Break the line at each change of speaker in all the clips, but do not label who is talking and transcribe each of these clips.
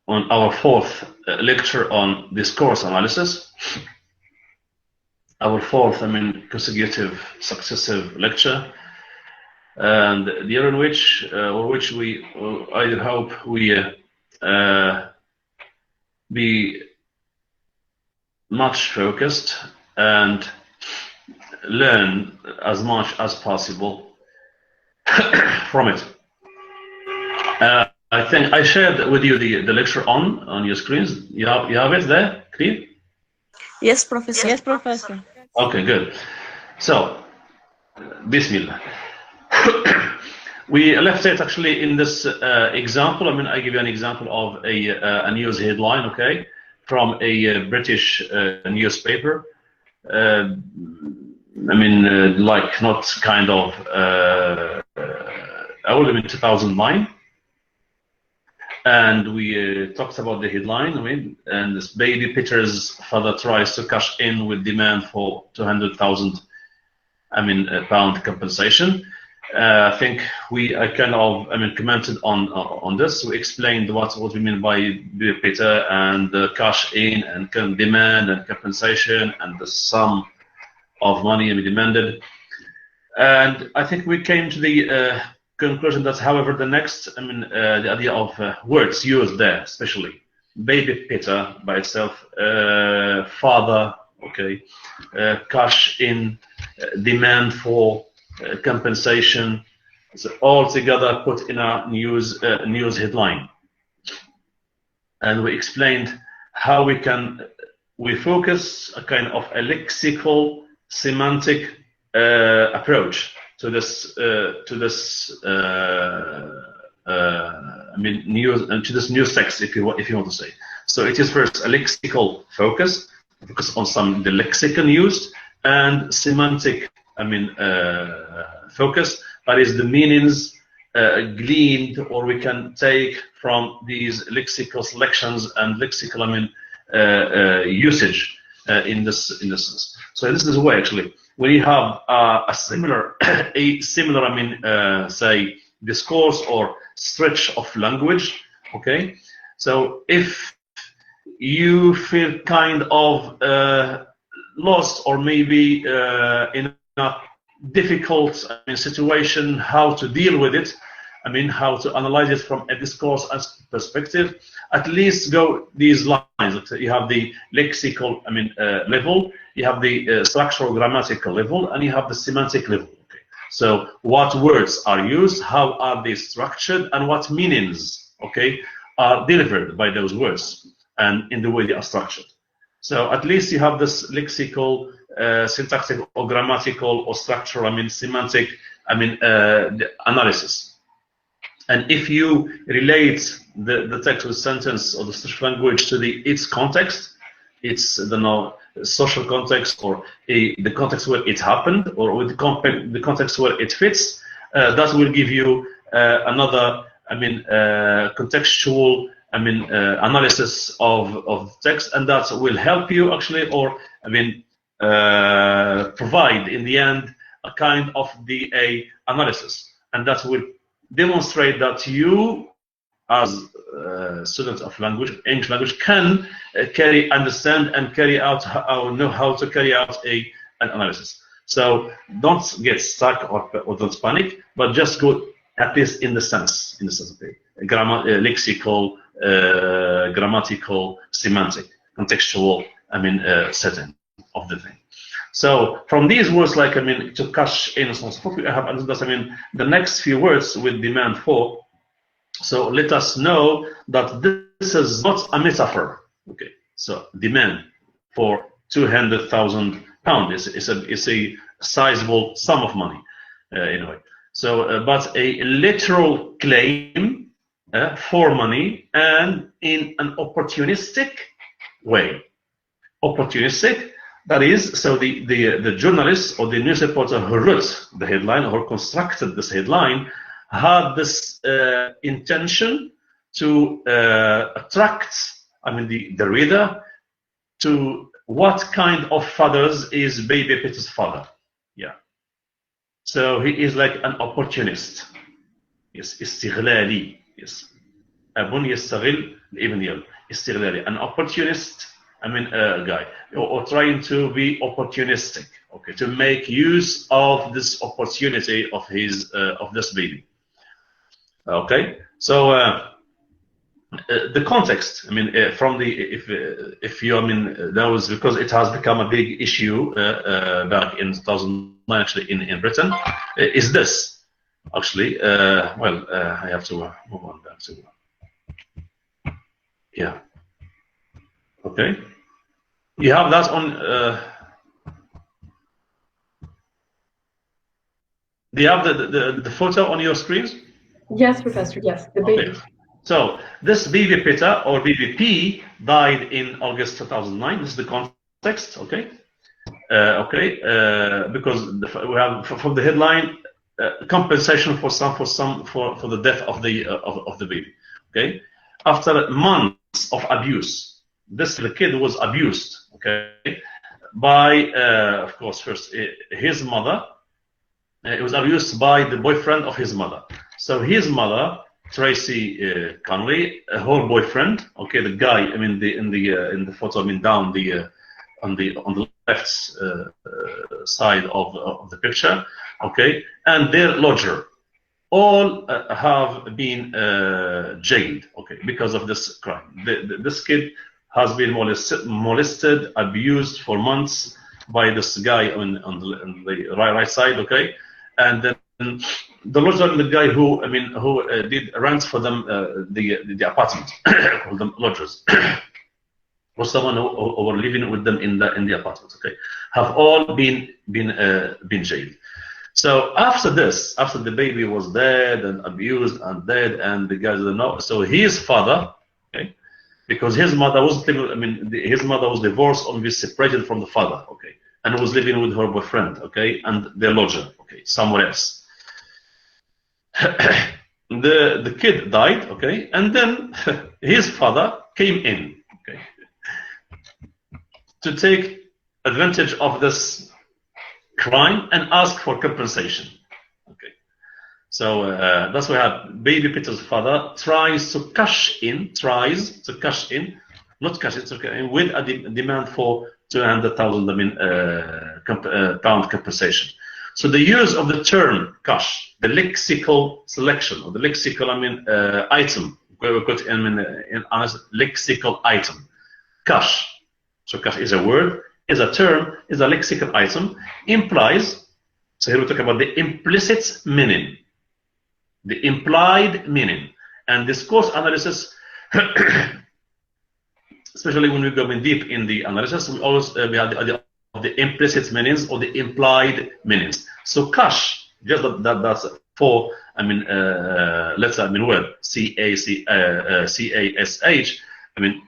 on our fourth lecture on discourse analysis. Our fourth, consecutive, successive lecture, and the year in which, we either hope we be much focused and learn as much as possible from it. I think I shared with you the lecture on your screens. You have it there, clear?
Yes, Professor.
Yes, Professor.
Okay, good. So, Bismillah. We left it actually in this example. I give you an example of a news headline, okay, from a British newspaper. Like not kind of old, 2009. And we talked about the headline, and this baby Peter's father tries to cash in with demand for 200,000, pound compensation. I think I kind of, commented on this. We explained what we mean by baby Peter and the cash in and demand and compensation and the sum of money demanded. And I think we came to the conclusion that, however, the next, the idea of words used there, especially baby Peter by itself, father, okay, cash in, demand for compensation, so all together put in a news headline. And we explained how we focus a kind of a lexical, semantic approach to this news text, if you want to say. So it is first a lexical focus on the lexicon used, and semantic focus, that is the meanings gleaned or we can take from these lexical selections and lexical usage in this sense. So this is the way actually when you have a similar say discourse or stretch of language, okay. So if you feel kind of lost or maybe in a difficult situation, how to deal with it, how to analyze it from a discourse perspective, at least go these lines. You have the lexical level, you have the structural grammatical level, and you have the semantic level. Okay. So what words are used, how are they structured, and what meanings, okay, are delivered by those words and in the way they are structured. So at least you have this lexical, syntactic or grammatical or structural, semantic, analysis. And if you relate the text with sentence or the structural language to its context, its social context or the context where it happened, or with the context where it fits, that will give you another, contextual, analysis of text, and that will help you actually, or provide in the end a kind of the analysis, and that will demonstrate that you, as students of English language, can understand and carry out, know how to carry out an analysis. So don't get stuck or don't panic, but just go at least in the sense of the lexical, grammatical, semantic, contextual, setting of the thing. So from these words, like to cash in, I have understood, the next few words with demand for. So let us know that this is not a metaphor. Okay. So demand for 200,000 pounds is a sizable sum of money, in a way. So, but a literal claim for money, and in an opportunistic way. Opportunistic. That is, so the journalist or the news reporter who wrote the headline or constructed this headline had this intention to attract, the reader to what kind of fathers is baby Peter's father. Yeah. So he is like an opportunist. Yes, istighlali. Yes. أبون يستغل الابن استغلالي, an opportunist, guy, or trying to be opportunistic, okay, to make use of this opportunity of his of this baby. Okay, so the context, from the if you, that was because it has become a big issue back in 2009, actually, in Britain, is this actually? I have to move on back to, yeah. Okay, you have that on. Do you have the photo on your screens?
Yes, Professor. Yes, the baby.
Okay. So this Bibi Pitta or BBP died in August 2009. This is the context, okay? Because we have from the headline compensation for the death of the baby, okay? After months of abuse, the kid was abused, okay, by of course first his mother. It was abused by the boyfriend of his mother. So his mother, Tracy Connolly, her boyfriend, okay, the guy, in the photo, down on the left side of the picture, okay, and their lodger, all have been jailed, okay, because of this crime. This kid has been molested, abused for months by this guy on the right side, okay, and then the lodger, the guy who did rent for them the apartment, called them lodgers, or someone who were living with them in the apartment, okay, have all been jailed. So after this, after the baby was dead and abused and dead, and the guys didn't know, so his father, okay, because his mother was his mother was divorced or separated from the father, okay, and was living with her boyfriend, okay, and their lodger, okay, somewhere else. The kid died, okay, and then his father came in, okay, to take advantage of this crime and ask for compensation, okay. So that's why Baby Peter's father tries to cash in, not cash it, okay, with a demand for 200,000 pound compensation. So the use of the term cash, the lexical selection, or the lexical item, where we put in honest lexical item, cash. So cash is a word, is a term, is a lexical item, implies. So here we talk about the implicit meaning, the implied meaning, and discourse analysis. Especially when we go in deep in the analysis, we always we have the idea of the implicit meanings or the implied meanings. So cash, just that's for let's say word cash.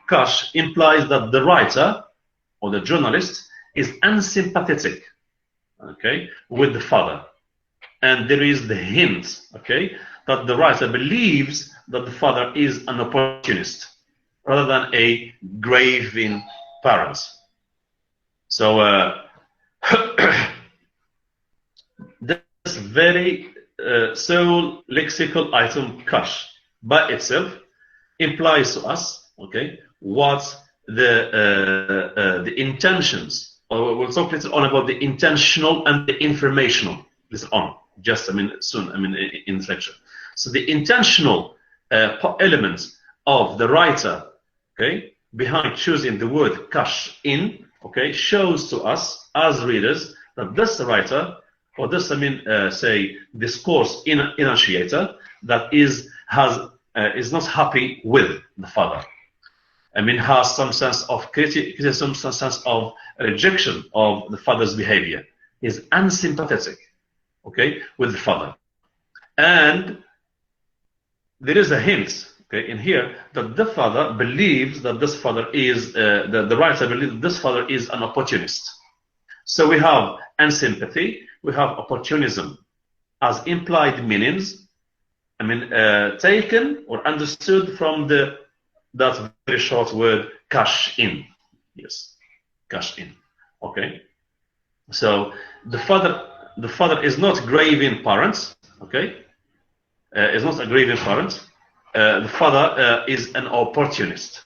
Cash implies that the writer or the journalist is unsympathetic, okay, with the father, and there is the hint, okay, that the writer believes that the father is an opportunist rather than a grieving parent. So this very sole lexical item cash by itself implies to us, okay, what the intentions, or we'll talk later on about the intentional and the informational. Later on, just soon, in this lecture. So the intentional elements of the writer, okay, behind choosing the word cash in, okay, shows to us as readers that this writer, or this say discourse enunciator, that is not happy with the father. Has some sense of criticism, some sense of rejection of the father's behavior. Is unsympathetic, okay, with the father, and there is a hint, okay, in here that the father believes that this father is the writer believes that this father is an opportunist. So we have unsympathy, we have opportunism as implied meanings, taken or understood from that very short word cash in. Yes, cash in. Okay. So the father is not grieving parents. Okay, is not a grieving parent. the father is an opportunist.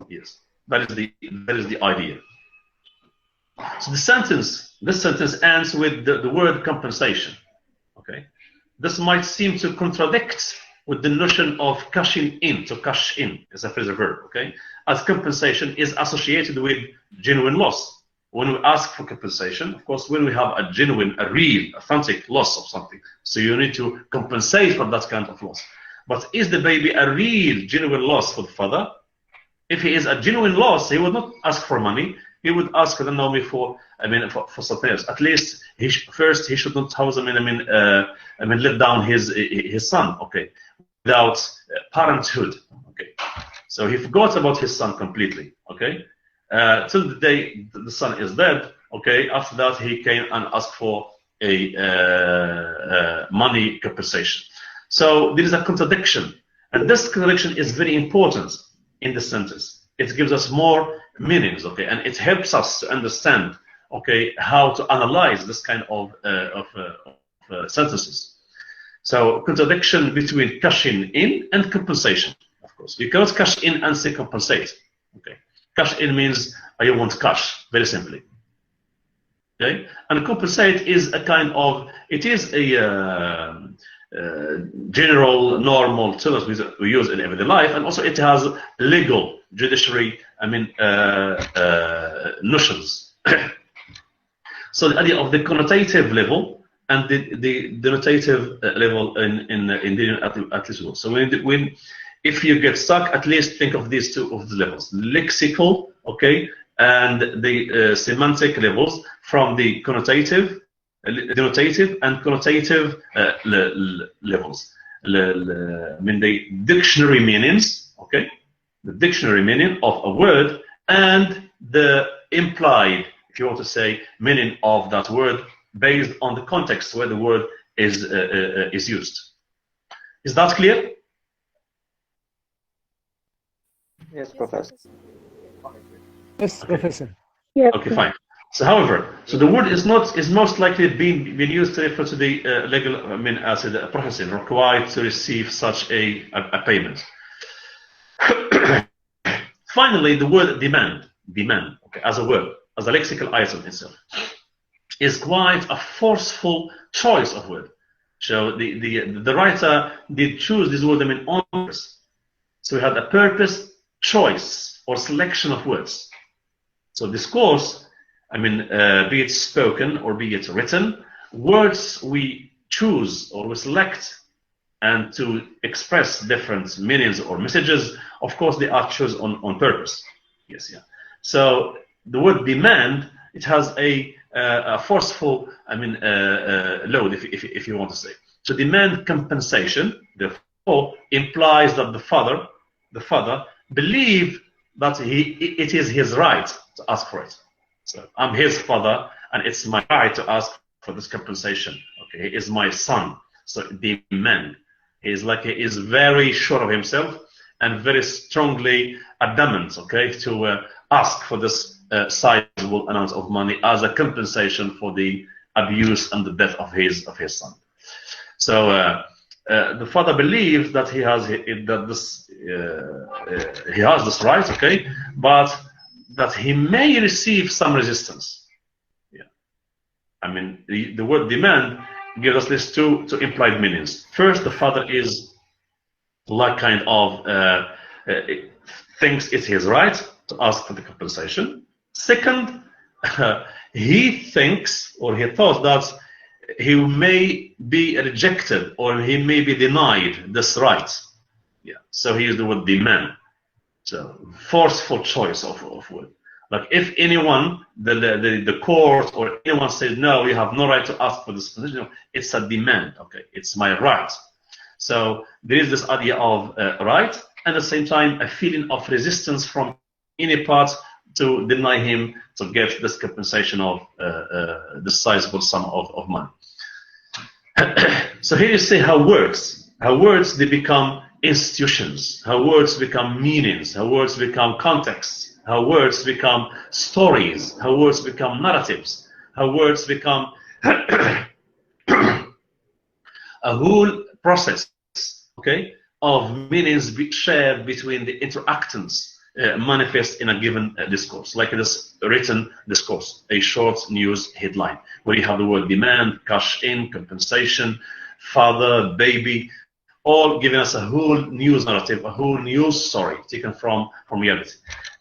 Yes, that is the idea. So this sentence ends with the word compensation. Okay, this might seem to contradict with the notion of cashing in. To cash in is a phrasal verb. Okay, as compensation is associated with genuine loss. When we ask for compensation, of course, when we have a genuine, a real, authentic loss of something, so you need to compensate for that kind of loss. But is the baby a real, genuine loss for the father? If he is a genuine loss, he would not ask for money. He would ask, I don't know, for something else. At least first he should not let down his son. Okay, without parenthood. Okay, so he forgot about his son completely. Okay. Till the day the son is dead, okay. After that, he came and asked for a money compensation. So there is a contradiction, and this contradiction is very important in the sentence. It gives us more meanings, okay, and it helps us to understand, okay, how to analyze this kind of sentences. So contradiction between cashing in and compensation. Of course, you cannot cash in and say compensate. Okay. Cash in means I want cash, very simply. Okay, and compensate is a kind of, it is a general, normal term we use in everyday life, and also it has legal, judiciary, notions. So the idea of the connotative level and the denotative level in the at least. So when if you get stuck, at least think of these two of the levels: lexical, okay, and the semantic levels from the connotative, denotative, and connotative levels. The dictionary meanings, okay, the dictionary meaning of a word, and the implied, if you want to say, meaning of that word based on the context where the word is used. Is that clear?
Yes, Professor.
Yes,
Okay.
Professor.
Yes.
Okay, fine. So, however, so the word is most likely being used to refer to the legal, as a prophecy required to receive such a payment. Finally, the word demand, okay, as a word, as a lexical item itself, is quite a forceful choice of word. So the writer did choose this word on purpose. So we had a purpose, choice, or selection of words. So discourse, be it spoken or be it written, words we choose or we select and to express different meanings or messages, of course, they are chosen on purpose. Yes, yeah. So the word demand, it has a forceful, load, if you want to say. So demand compensation, therefore, implies that the father believe that it is his right to ask for it. So I'm his father, and it's my right to ask for this compensation. Okay, he is my son. So demand. He is very sure of himself and very strongly adamant, okay, to ask for this sizable amount of money as a compensation for the abuse and the death of his son. So the father believes that he has this right, okay, but that he may receive some resistance. Yeah, the word demand gives us these two implied meanings. First, the father is kind of thinks it's his right to ask for the compensation. Second, he thinks or he thought that he may be rejected or he may be denied this right. Yeah. So he used the word demand. So forceful choice of word. Like if anyone, the court or anyone says no, you have no right to ask for this position, it's a demand. Okay, it's my right. So there is this idea of right, and at the same time a feeling of resistance from any part to deny him to get this compensation of the sizable sum of money. So here you see how words they become institutions, how words become meanings, how words become contexts, how words become stories, how words become narratives, how words become a whole process, okay, of meanings shared between the interactants manifest in a given discourse, like this written discourse, a short news headline, where you have the word demand, cash in, compensation, father, baby, all giving us a whole news narrative, a whole news story taken from reality,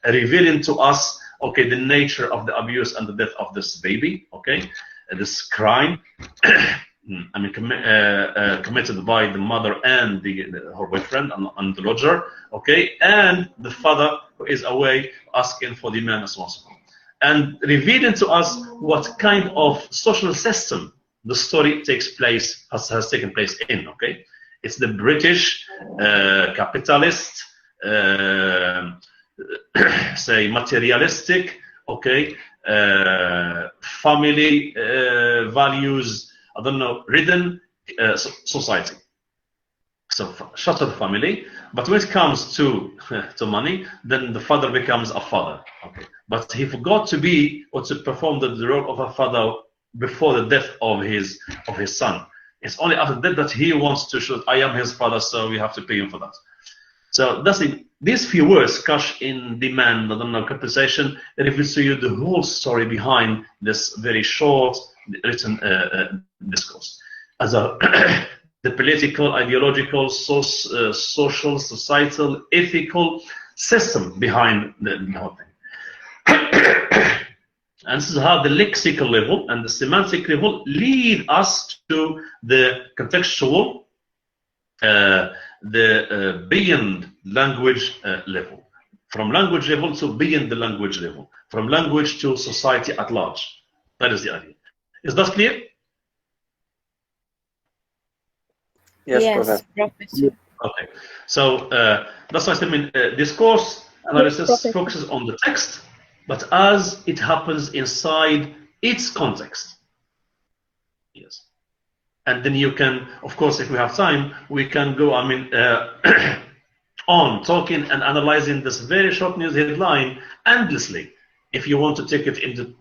revealing to us, okay, the nature of the abuse and the death of this baby, okay, this crime, I mean, committed by the mother and her boyfriend and the lodger, okay, and the father who is away asking for the man responsible, and revealing to us what kind of social system the story has taken place in, okay. It's the British capitalist, say materialistic, okay, family values, I don't know, ridden society. So shattered family, but when it comes to money, then the father becomes a father. Okay, but he forgot to be or to perform the role of a father before the death of his son. It's only after that that he wants to show, I am his father, so we have to pay him for that. So that's it. These few words, cash in, demand, I don't know, compensation, reveals to you the whole story behind this very short written discourse. As a the political, ideological, social, societal, ethical system behind the whole thing. And this is how the lexical level and the semantic level lead us to the contextual, beyond language level. From language level to beyond the language level. From language to society at large. That is the idea. Is that clear?
Yes,
Professor.
Okay. So that's why I mean, discourse analysis focuses on the text, but as it happens inside its context. Yes. And then you can, of course, if we have time, we can go, I mean, on talking and analyzing this very short news headline endlessly, if you want to take it into,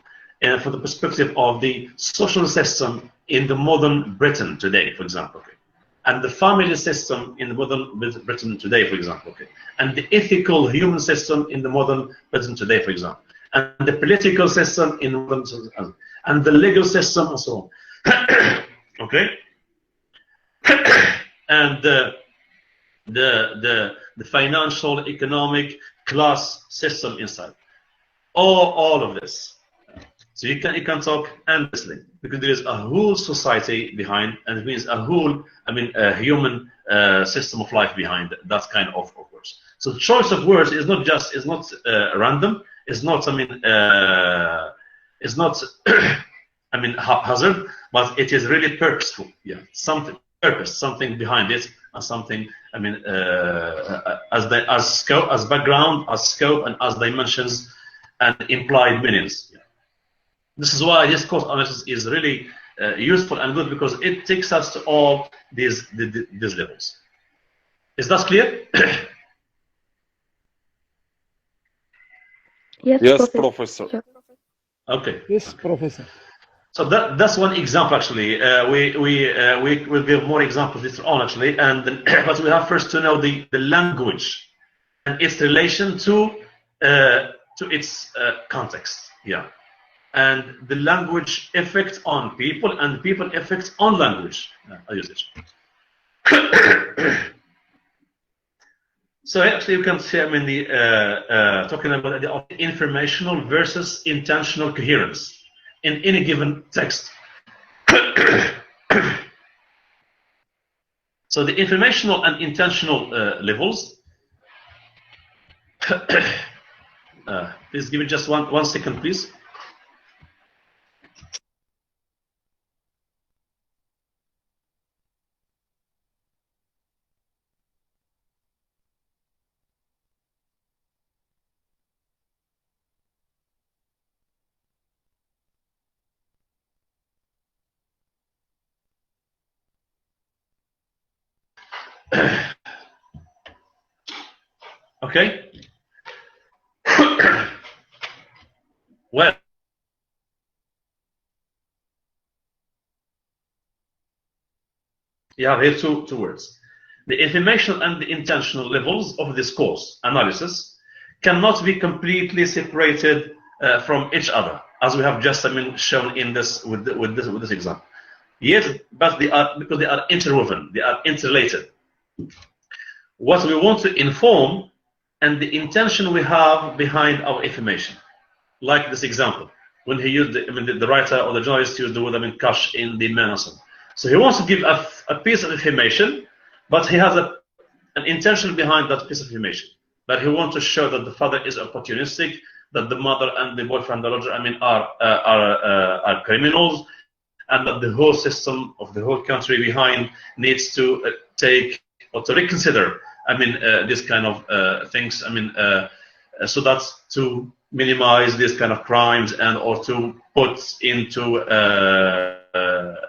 for the perspective of the social system in the modern Britain today, for example, okay? And the family system in the modern Britain today, for example, okay? And the ethical human system in the modern Britain today, for example, and the political system in modern, and the legal system, and so on. Okay, and the financial, economic, class system inside, all of this. So you can talk endlessly because there is a whole society behind, and it means a whole, I mean, a human system of life behind that kind of words. So the choice of words is not random. It's not, I mean, it's not, I mean, haphazard, but it is really purposeful. Yeah, something purpose, something behind it, and something, I mean, as scope, as background, as scope, and as dimensions, and implied meanings. Yeah. This is why discourse analysis is really useful and good, because it takes us to all these levels. Is that clear?
Yes,
Professor.
Okay.
Yes, Professor.
So that's one example. Actually, we will give more examples later on. Actually, and then, but we have first to know the language and its relation to its context. Yeah. And the language effect on people, and people effect on language usage. So actually, you can see, I mean, the talking about the informational versus intentional coherence in any given text. So the informational and intentional levels. Please give me just one second, please. Okay. Well, you have here two words. the informational and the intentional levels of discourse analysis cannot be completely separated from each other, as we have just shown in this with this example. Yet, but they are, because they are interwoven, they are interrelated. What we want to inform and the intention we have behind our information, like this example, when he used the writer or the journalist used the word kash in the Manasam. So he wants to give a piece of information, but he has an intention behind that piece of information. That he wants to show that the father is opportunistic, that the mother and the boyfriend, are criminals, and that the whole system of the whole country behind needs to take or to reconsider. This kind of things. So that's to minimize these kind of crimes and or to put into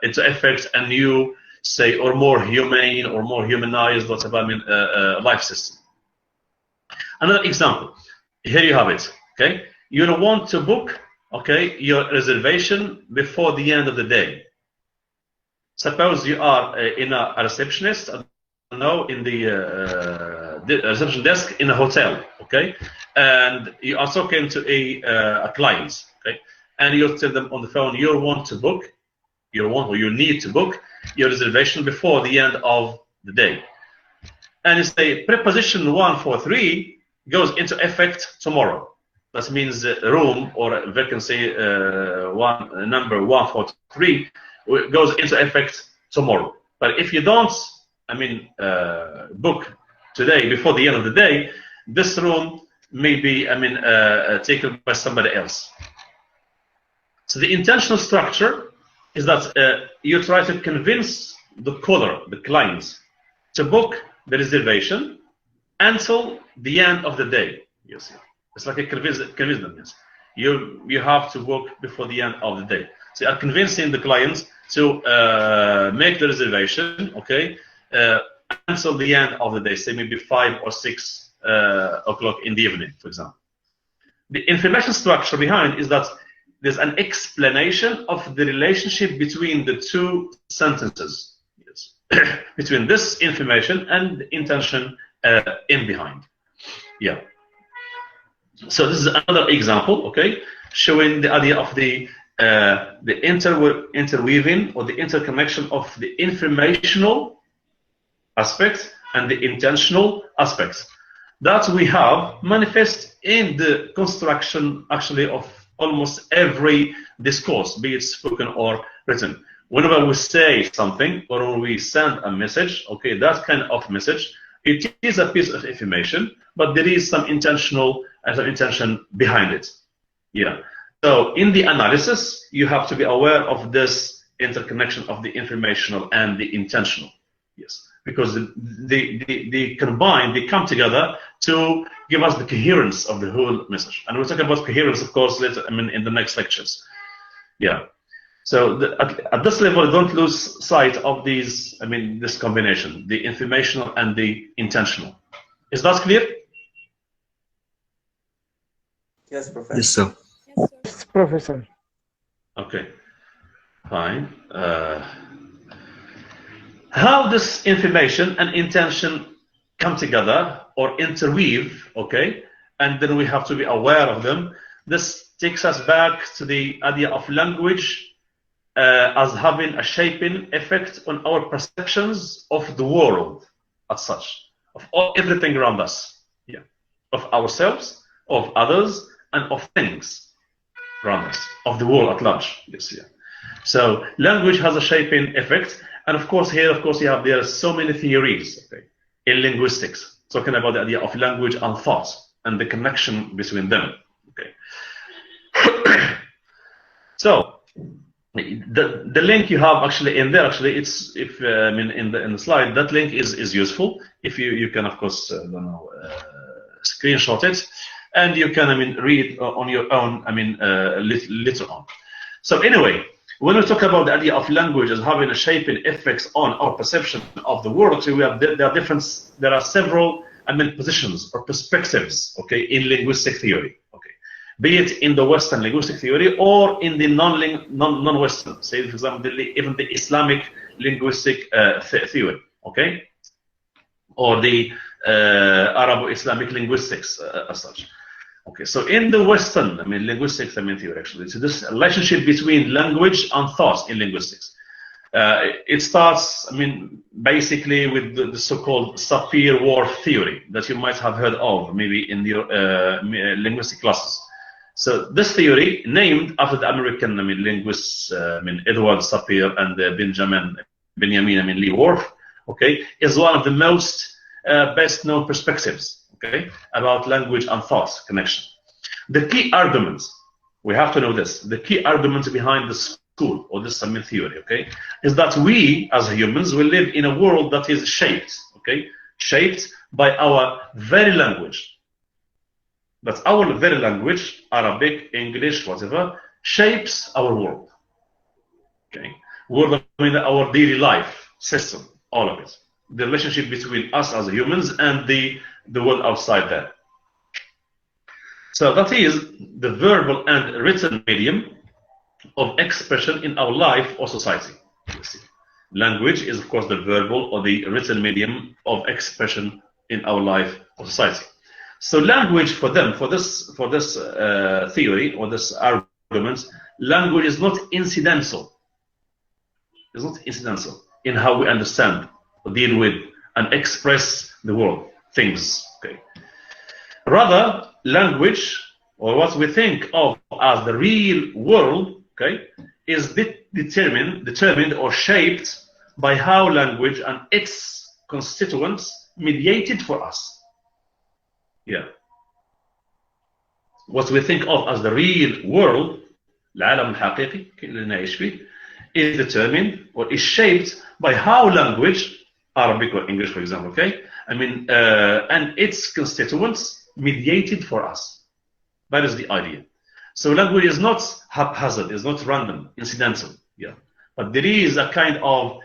effect a new, say, or more humane or more humanized life system. Another example. Here you have it. Okay, you want to book your reservation before the end of the day. Suppose you are in a receptionist, in the reception desk in a hotel, okay, and you are talking to a client, okay, and you tell them on the phone you need to book your reservation before the end of the day, and you say preposition 143 goes into effect tomorrow. That means room or vacancy number 143 goes into effect tomorrow. But if you don't book today before the end of the day, this room may be taken by somebody else. So the intentional structure is that you try to convince the caller, the clients, to book the reservation until the end of the day. You see, it's like a convince them. Yes, you have to book before the end of the day. So you are convincing the clients to make the reservation, okay, until the end of the day, say maybe 5 or 6 o'clock in the evening, for example. The information structure behind is that there's an explanation of the relationship between the two sentences, yes, between this information and the intention in behind. Yeah. So this is another example, okay, showing the idea of the interweaving or the interconnection of the informational aspects and the intentional aspects that we have manifest in the construction actually of almost every discourse, be it spoken or written. Whenever we say something or when we send a message, okay, that kind of message, it is a piece of information, but there is some intention behind it. Yeah. So in the analysis, you have to be aware of this interconnection of the informational and the intentional. Yes, because they combine, they come together to give us the coherence of the whole message. And we'll talk about coherence, of course, later. In the next lectures. Yeah. So at this level, don't lose sight of these. This combination, the informational and the intentional. Is that clear?
Yes, Professor.
Yes, sir.
Yes,
Professor.
Okay, fine. How this information and intention come together or interweave, okay, and then we have to be aware of them. This takes us back to the idea of language as having a shaping effect on our perceptions of the world as such, of everything around us, yeah, of ourselves, of others, and of things around us, of the world at large. Yes, yeah. So language has a shaping effect, and of course here, there are so many theories, okay, in linguistics talking about the idea of language and thought and the connection between them. Okay. So the link you have actually in there, it's in the slide, that link is useful. If you can of course screenshot it, and you can read on your own later on. So anyway, when we talk about the idea of language as having a shaping effects on our perception of the world, there are several positions or perspectives, okay, in linguistic theory, okay, be it in the Western linguistic theory or in the non-Western, say for example even the Islamic linguistic theory, okay. or the Arabo-Islamic linguistics as such. Okay, so in the Western, linguistics, theory actually, so this relationship between language and thought in linguistics. It starts, basically with the so-called Sapir-Whorf theory that you might have heard of, maybe in your linguistic classes. So this theory, named after the American linguists, Edward Sapir and Benjamin Lee Whorf, okay, is one of the most best-known perspectives, okay, about language and thought connection. The key arguments, we have to know this, the key arguments behind the school or this theory, okay, is that we as humans will live in a world that is shaped, okay, shaped by our very language. That's our very language, Arabic, English, whatever, shapes our world. Okay, world, our daily life system, all of it. The relationship between us as humans and the world outside there. So that is the verbal and written medium of expression in our life or society. Language is, of course, the verbal or the written medium of expression in our life or society. So language for them, for this theory or this argument, language is not incidental. It's not incidental in how we understand, deal with, and express the world, things. Okay. Rather, language, or what we think of as the real world, okay, is determined or shaped by how language and its constituents mediated for us. Yeah. What we think of as the real world, العالم الحقيقي اللي نعيش فيه, is determined or is shaped by how language, Arabic or English, for example, okay, and its constituents mediated for us. That is the idea. So language is not haphazard, it's not random, incidental, yeah. But there is a kind of,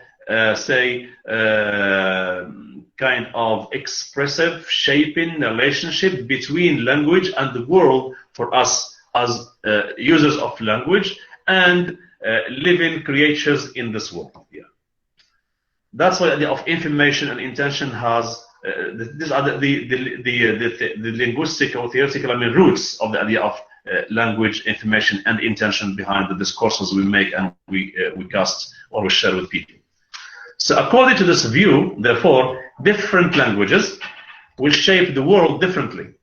kind of expressive, shaping relationship between language and the world for us as users of language and living creatures in this world. Yeah. That's why the idea of information and intention has. These are the linguistic or theoretical roots of the idea of language, information, and intention behind the discourses we make and we cast or we share with people. So according to this view, therefore, different languages will shape the world differently.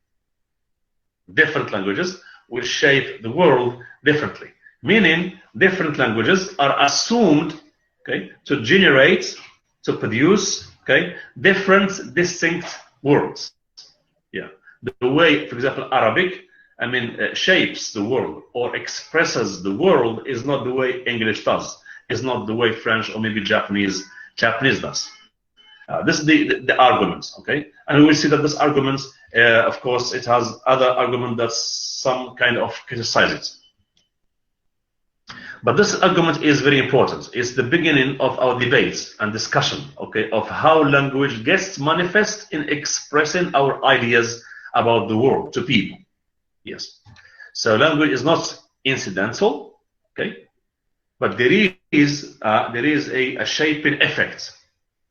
Different languages will shape the world differently. Meaning, different languages are assumed, okay, to generate, to produce, okay, different, distinct worlds. Yeah. The way, for example, Arabic, shapes the world or expresses the world is not the way English does. Is not the way French or maybe Japanese does. This is the argument, okay? And we will see that this argument, of course, it has other argument that some kind of criticize it. But this argument is very important. It's the beginning of our debate and discussion, okay, of how language gets manifest in expressing our ideas about the world to people. Yes. So language is not incidental, okay, but there is a shaping effect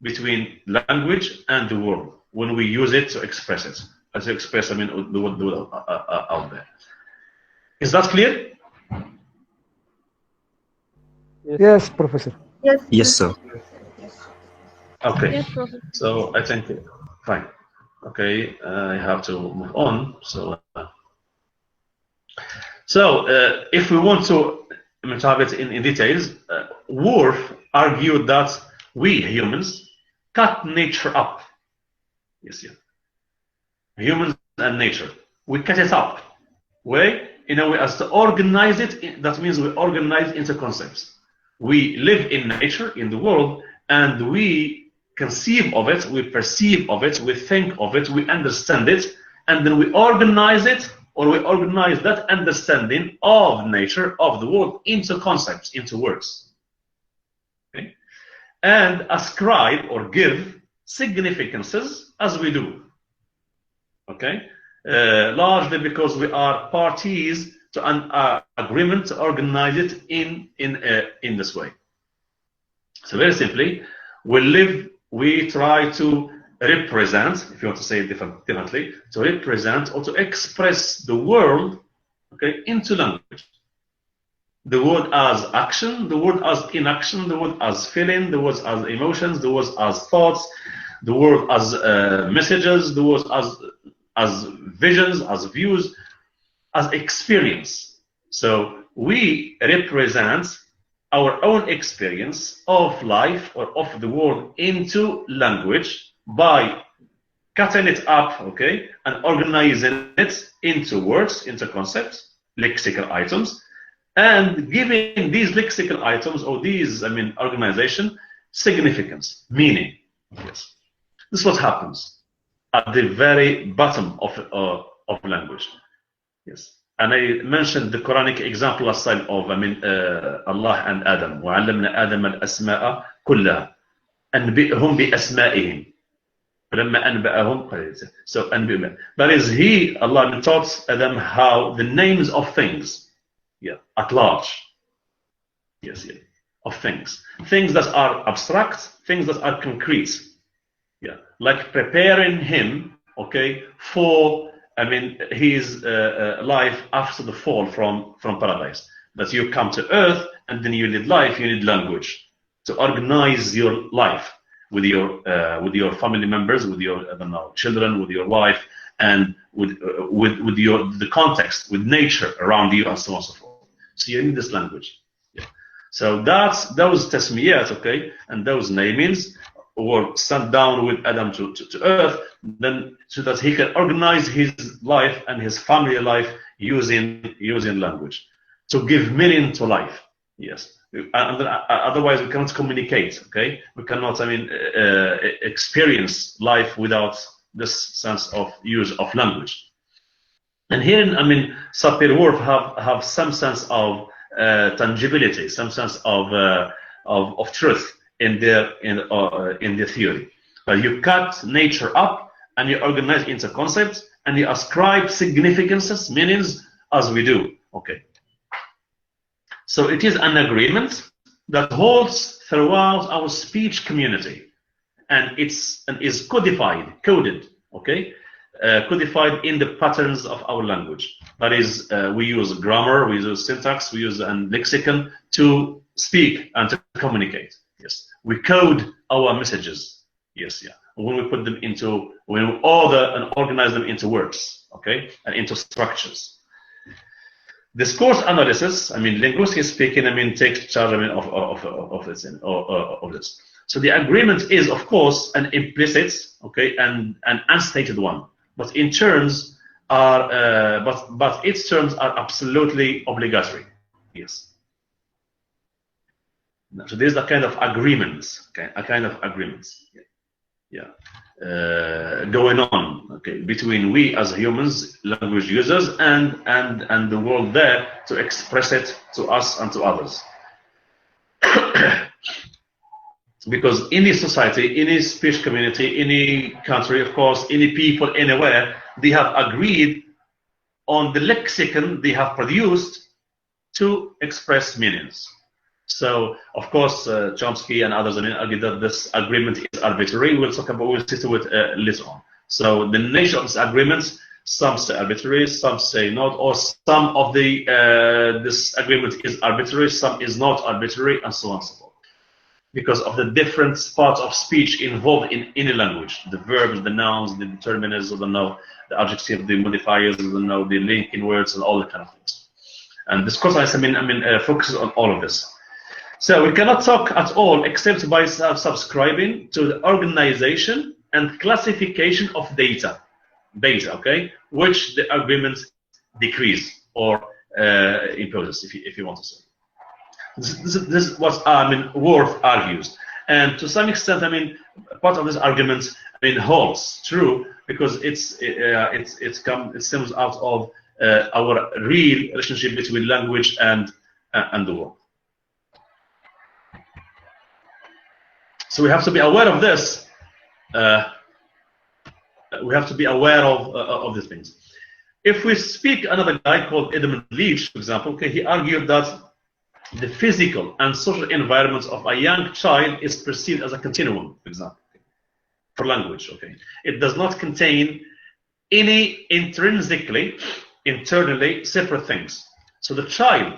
between language and the world when we use it to express it, to express the world out there. Is that clear?
Yes, Professor.
Yes.
Yes, sir.
Okay.
Yes, Professor.
So I think fine. Okay, I have to move on. So if we want to have it in details, Whorf argued that we humans cut nature up. Yes, yeah. Humans and nature, we cut it up. Way in a way as to organize it. That means we organize into concepts. We live in nature, in the world, and we conceive of it, we perceive of it, we think of it, we understand it, and then we organize it, or we organize that understanding of nature, of the world, into concepts, into words. Okay? And ascribe or give significances as we do. Okay? Largely because we are parties to an agreement to organize it in this way. So very simply, we try to represent, if you want to say it differently, to represent or to express the world, okay, into language. The word as action, the word as inaction, the word as feeling, the word as emotions, the word as thoughts, the word as messages, the word as visions, as views, as experience. So we represent our own experience of life or of the world into language by cutting it up, okay, and organizing it into words, into concepts, lexical items, and giving these lexical items or these, organization, significance, meaning. Yes, this is what happens at the very bottom of language. Yes. And I mentioned the Quranic example last time of Allah and Adam. وَعَلَّمْنَا آدَمَ الْأَسْمَاءَ كُلَّهَا أَنْبِئْهُمْ بِأَسْمَائِهِمْ فَلَمَّا أَنْبَأَهُمْ so أنبئهم. That is, Allah taught Adam how the names of things, at large, of things that are abstract, things that are concrete, like preparing him, okay, for his life after the fall from paradise. That you come to earth and then you need life, you need language to organize your life with your family members, with your children, with your wife, and with the context, with nature around you, and so on and so forth. So you need this language. So that's those tasmiyat, okay, and those namings were sent down with Adam to earth, then so that he can organize his life and his family life using language to give meaning to life. Yes, and otherwise we cannot communicate. Okay, we cannot experience life without this sense of use of language. And here, Sapir-Whorf have some sense of tangibility, some sense of truth in their theory. But you cut nature up and you organize into concepts and you ascribe significances, meanings, as we do. Okay. So it is an agreement that holds throughout our speech community, and is coded, okay, codified in the patterns of our language. That is, we use grammar, we use syntax, we use lexicon to speak and to communicate. Yes, we code our messages. Yes, when we when we order and organize them into words, okay, and into structures. Discourse analysis, linguistically speaking, takes charge of this. So the agreement is, of course, an implicit, okay, and an unstated one, but in terms are, but its terms are absolutely obligatory. Yes. So there's a kind of agreements, okay, going on, okay, between we as humans, language users, and the world there to express it to us and to others. Because any society, any speech community, any country, of course, any people, anywhere, they have agreed on the lexicon they have produced to express meanings. So, of course, Chomsky and others argue that this agreement is arbitrary. We'll see to it later on. So, the nature of this agreement, some say arbitrary, some say not, or some of this agreement is arbitrary, some is not arbitrary, and so on and so forth. Because of the different parts of speech involved in any language, the verbs, the nouns, the determinants, the adjective, the modifiers, the linking words, and all that kind of things. And Discourse, focuses on all of this. So we cannot talk at all except by subscribing to the organization and classification of data, okay, which the agreement decrees or imposes, if you want to say. This is what Whorf argues, and to some extent, part of this argument, holds true because it stems out of our real relationship between language and the world. So we have to be aware of this. We have to be aware of these things. If we speak another guy called Edmund Leach, for example, okay, he argued that the physical and social environment of a young child is perceived as a continuum, for example. for language. Okay, it does not contain any intrinsically, internally separate things. So the child,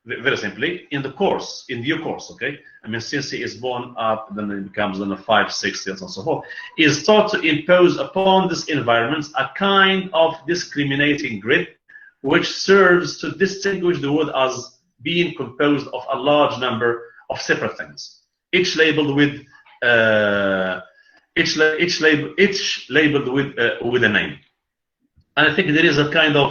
very simply, in the course, in due course, okay, I mean, since he is born up, then he becomes then 5, 6 years and so forth, is taught to impose upon this environment a kind of discriminating grid, which serves to distinguish the world as being composed of a large number of separate things, each labeled with with a name. And I think there is a kind of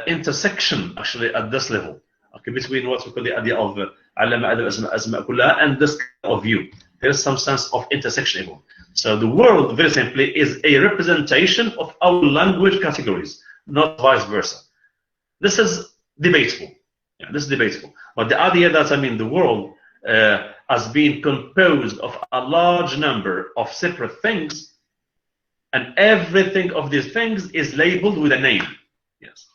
intersection actually at this level, okay, between what we call the idea of علم أدب أسماء كلها and this kind of view. There is some sense of intersection even. So the world, very simply, is a representation of our language categories, not vice versa. This is debatable. Yeah, this is debatable. But the idea that, I mean, the world as being composed of a large number of separate things, and everything of these things is labeled with a name. Yes.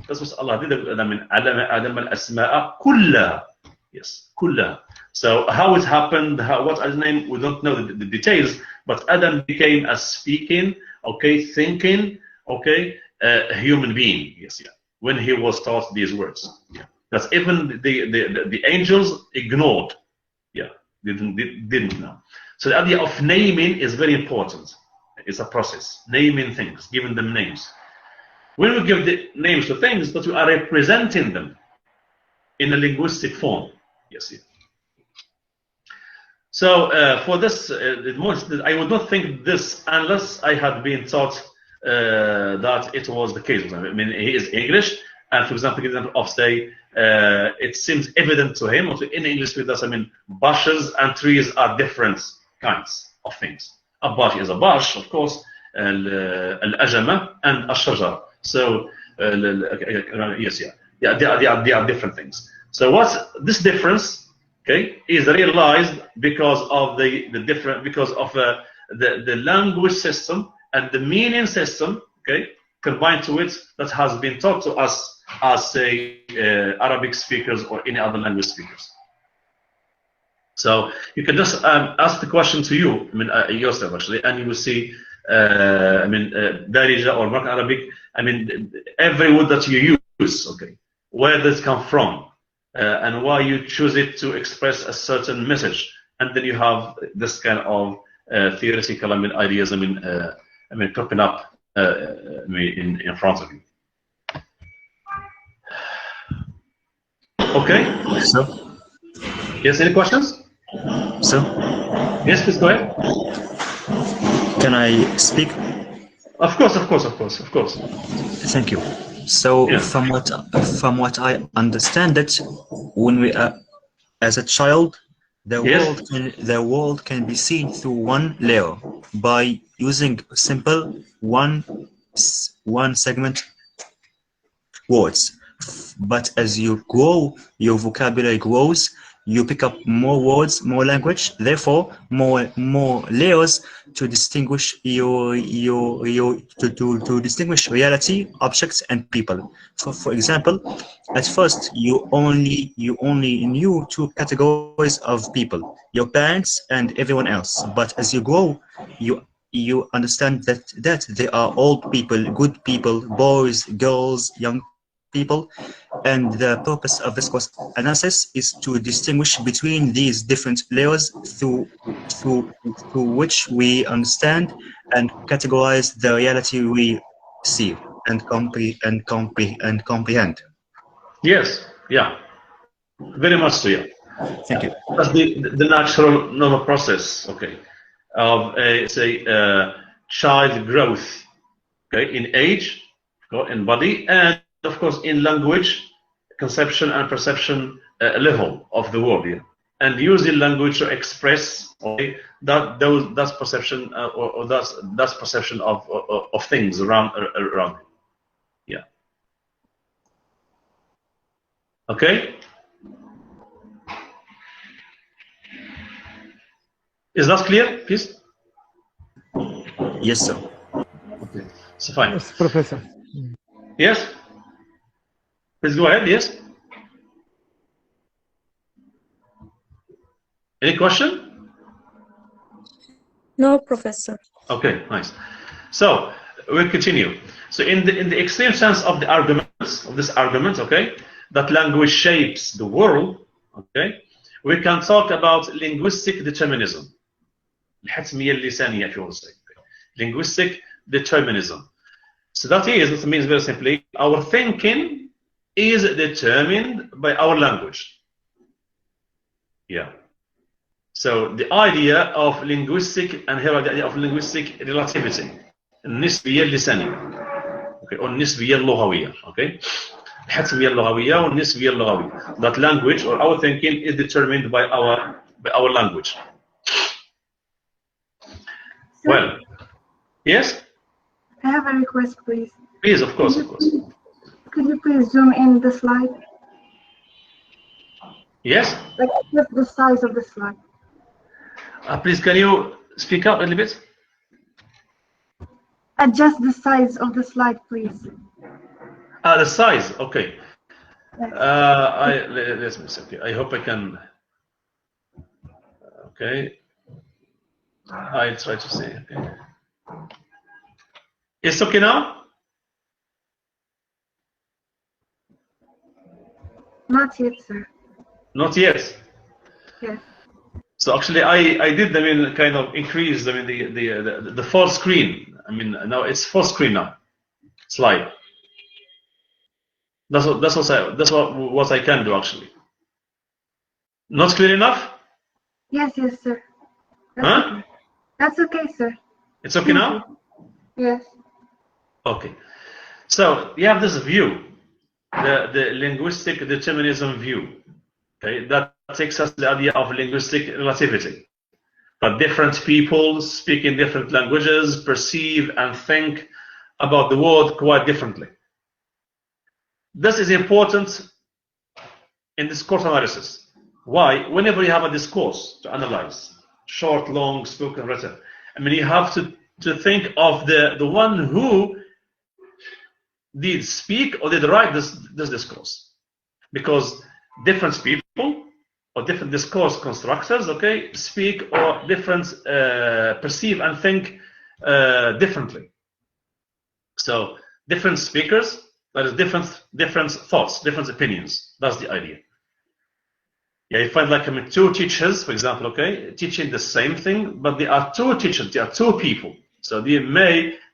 That's what Allah did. I mean, علم آدم الأسماء كلها. Yes, كلها. So how it happened, what is the name, we don't know the details, but Adam became a speaking, okay, thinking, okay, human being. Yes, yeah. When he was taught these words. Yeah. That's even the angels ignored. Yeah, didn't know. So the idea of naming is very important. It's a process. Naming things, giving them names. When we give the names to things, but we are representing them in a linguistic form. Yes. Yeah. So for this, I would not think this unless I had been taught that it was the case. I mean, he is English, and for example, of say, it seems evident to him, also in English with us, I mean, bushes and trees are different kinds of things. A bush is a bush, of course, al-ajama and al-shajar. So, yes, yeah, they are different things. So what's this difference, okay, is realized because of the language system and the meaning system, okay, combined to it, that has been taught to us as, say, Arabic speakers or any other language speakers. So you can just ask the question to you, I mean, yourself actually, and you will see, I mean, Darija or Mark Arabic, I mean, every word that you use, okay, where does it come from, and why you choose it to express a certain message, and then you have this kind of theoretical, I mean, ideas, I mean, popping up in front of you. Okay.
So,
Yes, any questions?
so
Yes, please go ahead.
can I speak?
Of course.
Thank you. So,
Yeah.
from what I understand, that when we are as a child, the world can be seen through one layer by using simple one segment words. But as you grow, your vocabulary grows. You pick up more words, more language. Therefore, more layers to distinguish to distinguish reality, objects, and people. For example, at first you only knew two categories of people: your parents and everyone else. But as you grow, you understand that they are old people, good people, boys, girls, young people, and the purpose of discourse analysis is to distinguish between these different layers through which we understand and categorize the reality we see and comprehend.
Yes. Yeah. Very much so. Yeah.
Thank you.
That's the natural normal process. Okay. Of say child growth. Okay, in age, in body, and of course in language, conception and perception level of the world. Yeah. And using language to express, okay, that's perception or that's perception of things around. Yeah. Okay. Is that clear, please?
Yes, sir.
Okay. So fine.
Yes, Professor.
Yes. Please go ahead. Yes. Any question?
No, Professor.
Okay, nice. So we'll continue. So in the extreme sense of the arguments of this argument, okay, that language shapes the world, okay, we can talk about linguistic determinism. الحتمية اللسانية, if you want to say. Linguistic determinism. So that means very simply, our thinking is determined by our language. Yeah. So the idea of linguistic, and here the idea of linguistic relativity, النسبية اللسانية. Okay, or النسبية اللغوية. Okay. الحتمية اللغوية والنسبية اللغوية. That language or our thinking is determined by our language.
Sir,
Well, yes?
I have a request, please.
Please, of course, of course.
Could you please zoom in the slide?
Yes?
Like just the size of the slide.
Please, can you speak up a little bit?
Adjust the size of the slide, please.
The size, okay.
Yes.
Let me see. Okay, I hope I can. Okay. I try to see. Okay. It's okay now?
Not yet, sir.
Not yet.
Yes.
So actually, I did. Kind of increase. The full screen. Now it's full screen now. Slide. That's what I can do actually. Not clear enough?
Yes, sir. That's
Huh?
okay. That's okay, sir.
It's okay now?
Yes.
Okay. So you have this view, the linguistic determinism view. Okay, that takes us to the idea of linguistic relativity. That different people speaking different languages perceive and think about the world quite differently. This is important in discourse analysis. Why? Whenever you have a discourse to analyze, short, long, spoken, written, you have to think of the one who did speak or did write this discourse. Because different people or different discourse constructors, okay, speak or different perceive and think differently. So different speakers, that is different thoughts, different opinions. That's the idea. Yeah, you find like two teachers, for example, okay, teaching the same thing, but they are two teachers, they are two people. So the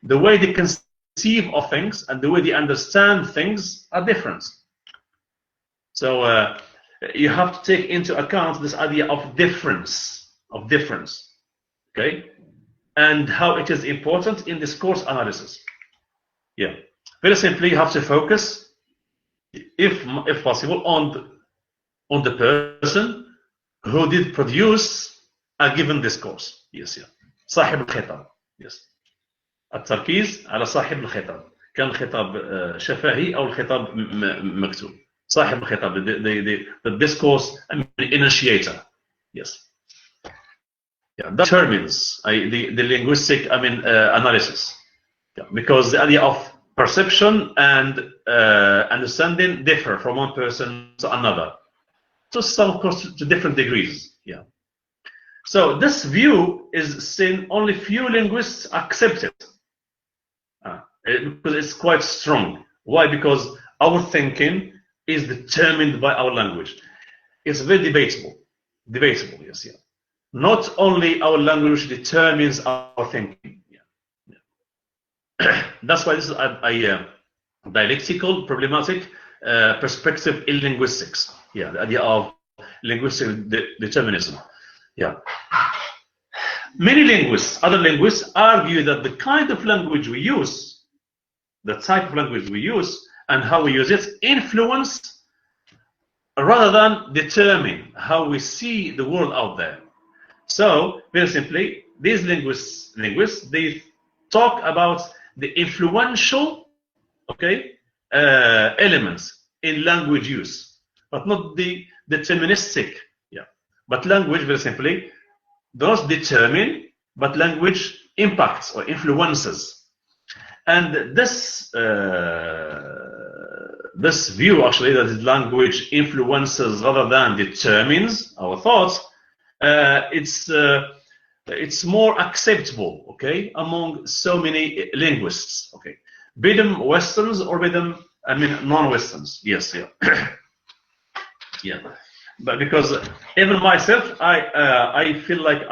way they conceive of things and the way they understand things are different. So you have to take into account this idea of difference, okay, and how it is important in discourse analysis. Yeah, very simply, you have to focus, if possible, on the person who did produce a given discourse. Yes, yeah. صاحب الخطاب. Yes. التركيز على صاحب الخطاب. كان الخطاب شفهي أو الخطاب مكتوب. صاحب الخطاب, the discourse initiator. Yes. Yeah, that determines the linguistic analysis. Yeah, because the idea of perception and understanding differ from one person to another. To some, of course, to different degrees. Yeah. So this view is seen only few linguists accept it because it's quite strong. Why? Because our thinking is determined by our language. It's very debatable. Yes. Yeah. Not only our language determines our thinking. Yeah. Yeah. That's why this is a dialectical, problematic perspective in linguistics. Yeah, the idea of linguistic determinism. Yeah. Many linguists, other linguists, argue that the kind of language we use, the type of language we use, and how we use it influence rather than determine how we see the world out there. So, very simply, these linguists, they talk about the influential, okay, elements in language use, but not the deterministic. Yeah, but language, very simply, does determine, but language impacts or influences. And this view, actually, that language influences rather than determines our thoughts, it's it's more acceptable, okay, among so many linguists, okay. Be them Westerns or be them, I mean, non-Westerns. Yes, yeah. Yeah. But because even myself, I feel like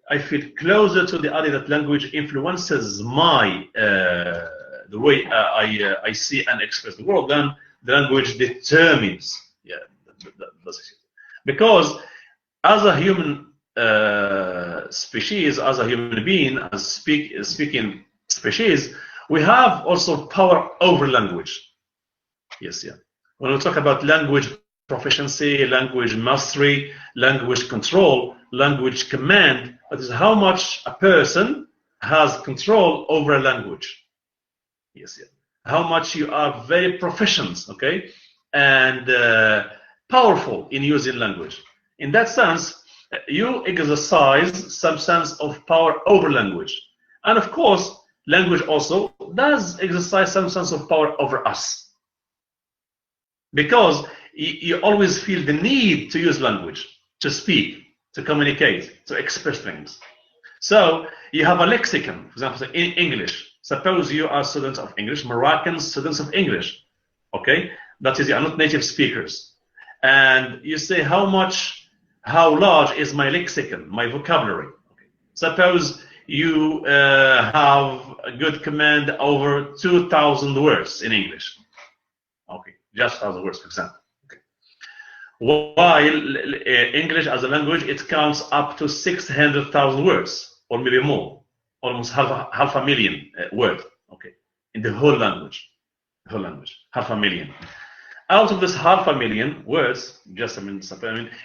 I feel closer to the idea that language influences my the way I see and express the world than the language determines. Yeah, that's it. Because as a human species, as a human being, as speaking species, we have also power over language. Yes, yeah. When we talk about language proficiency, language mastery, language control, language command, that is how much a person has control over a language. Yes, yeah. How much you are very proficient, okay, and powerful in using language. In that sense, you exercise some sense of power over language. And of course, language also does exercise some sense of power over us. Because you always feel the need to use language, to speak, to communicate, to express things. So you have a lexicon, for example, in English. Suppose you are students of English, Moroccan students of English, okay? That is, you are not native speakers. And you say, how large is my lexicon, my vocabulary? Okay. Suppose you have a good command over 2,000 words in English. Okay, just 1,000 words, for example. Okay. While English as a language, it counts up to 600,000 words, or maybe more, almost half a million words. Okay, in the whole language, half a million. Out of this half a million words, just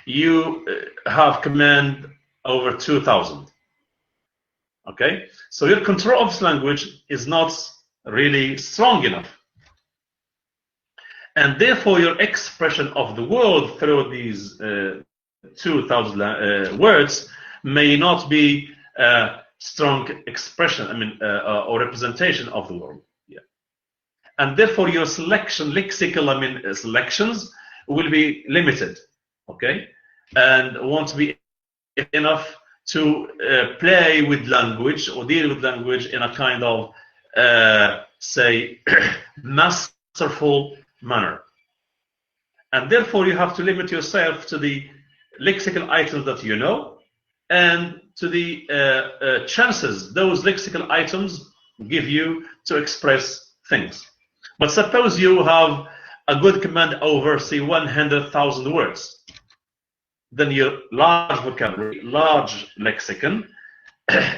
you have command over 2,000. Okay, so your control of this language is not really strong enough. And therefore, your expression of the world through these 2,000 words may not be a strong expression, or representation of the world. Yeah. And therefore, your lexical, selections will be limited, okay, and won't be enough to play with language or deal with language in a kind of, say, masterful manner. And therefore you have to limit yourself to the lexical items that you know and to the chances those lexical items give you to express things. But suppose you have a good command over, say, 100,000 words, then your large vocabulary, large lexicon,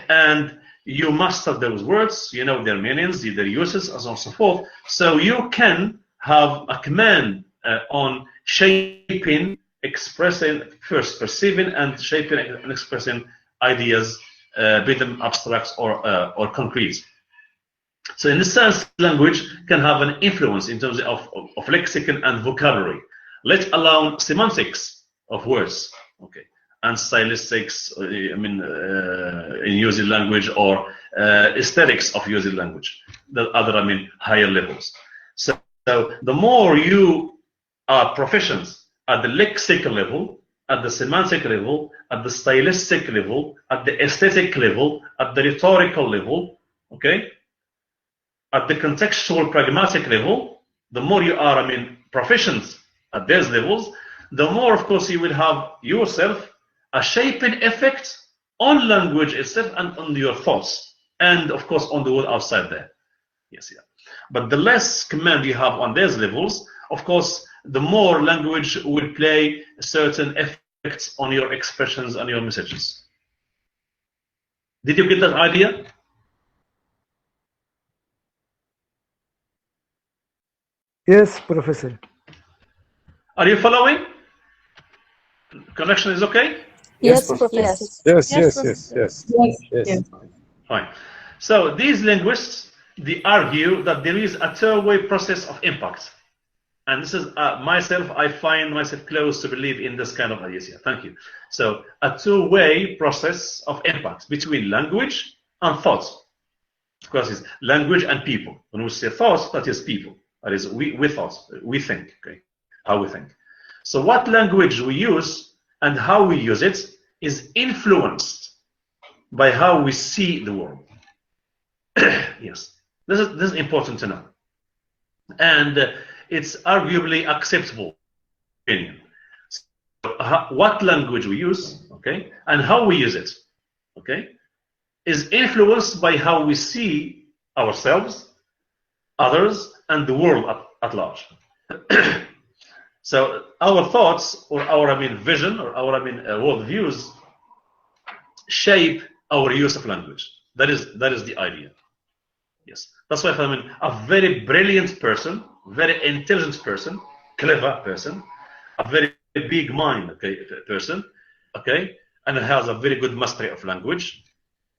and you master those words, you know their meanings, their uses, and so on and so forth. So you can have a command on shaping, expressing, first perceiving, and shaping and expressing ideas, be them abstract or concrete. So in this sense, language can have an influence in terms of lexicon and vocabulary, let alone semantics of words, okay, and stylistics, in using language, or aesthetics of using language, the other, higher levels. So the more you are proficient at the lexical level, at the semantic level, at the stylistic level, at the aesthetic level, at the rhetorical level, okay, at the contextual pragmatic level, the more you are, proficient at those levels, the more, of course, you will have yourself a shaping effect on language itself and on your thoughts, and of course on the world outside there. Yes, yeah. But the less command you have on those levels, of course, the more language will play certain effects on your expressions and your messages. Did you get that idea?
Yes, Professor.
Are you following? Connection is okay?
Yes,
Professor.
Professor.
Yes.
Fine. So these linguists, they argue that there is a two-way process of impact. And this is I find myself close to believe in this kind of ideas here. Thank you. So a two-way process of impact between language and thought. Of course, it's language and people. When we say thought, that is people. That is, we thought, we think, okay, how we think. So what language we use and how we use it is influenced by how we see the world. Yes, this is important to know, and it's arguably acceptable opinion. So, what language we use, okay, and how we use it, okay, is influenced by how we see ourselves, others, and the world at large. So our thoughts, or our vision, or our world views, shape our use of language. That is the idea. Yes, that's why a very brilliant person, very intelligent person, clever person, a very big mind, okay, person, okay, and has a very good mastery of language,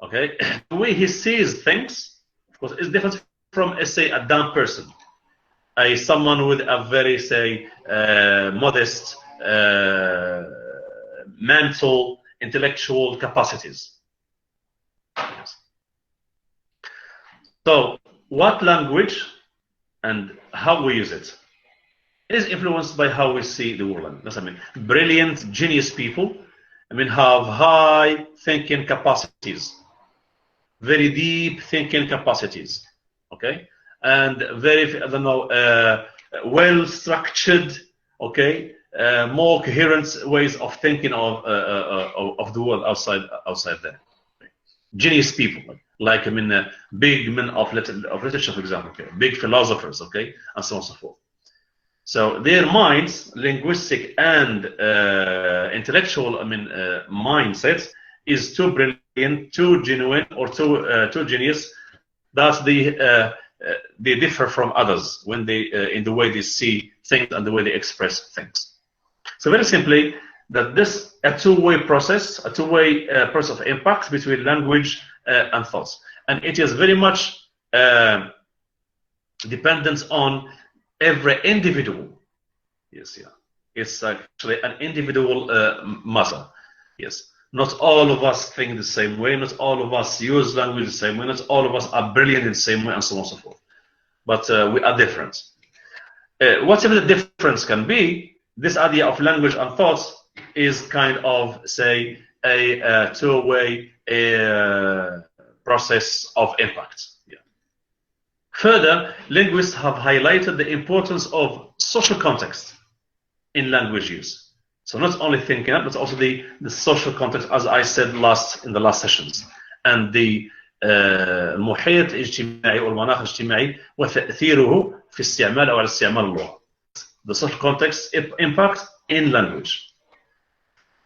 okay. The way he sees things, of course, is different from, say, a dumb person, someone with a very, say, modest mental, intellectual capacities. Yes. So, what language and how we use it is influenced by how we see the world. That's brilliant, genius people, have high thinking capacities, very deep thinking capacities, okay, and very, I don't know, well structured, okay, more coherent ways of thinking of the world outside there. Genius people, like big men of literature, for example, okay? Big philosophers, okay, and so on and so forth. So their minds, linguistic and intellectual, mindset is too brilliant, too genuine, or too genius that they differ from others when they in the way they see things and the way they express things. So very simply, that this a two-way process, process of impact between language and thoughts, and it is very much dependent on every individual. Yes, yeah, it's actually an individual matter. Yes, not all of us think the same way, not all of us use language the same way, not all of us are brilliant in the same way, and so on and so forth. But we are different. Whatever the difference can be, this idea of language and thoughts is kind of, say, a two-way process of impact. Yeah. Further, linguists have highlighted the importance of social context in language use. So not only thinking, but also the social context, as I said in the last sessions, and the المحيط الاجتماعي والمناخ الاجتماعي وتأثيره في استعمال أو على استعمال اللغة. The social context impact in language,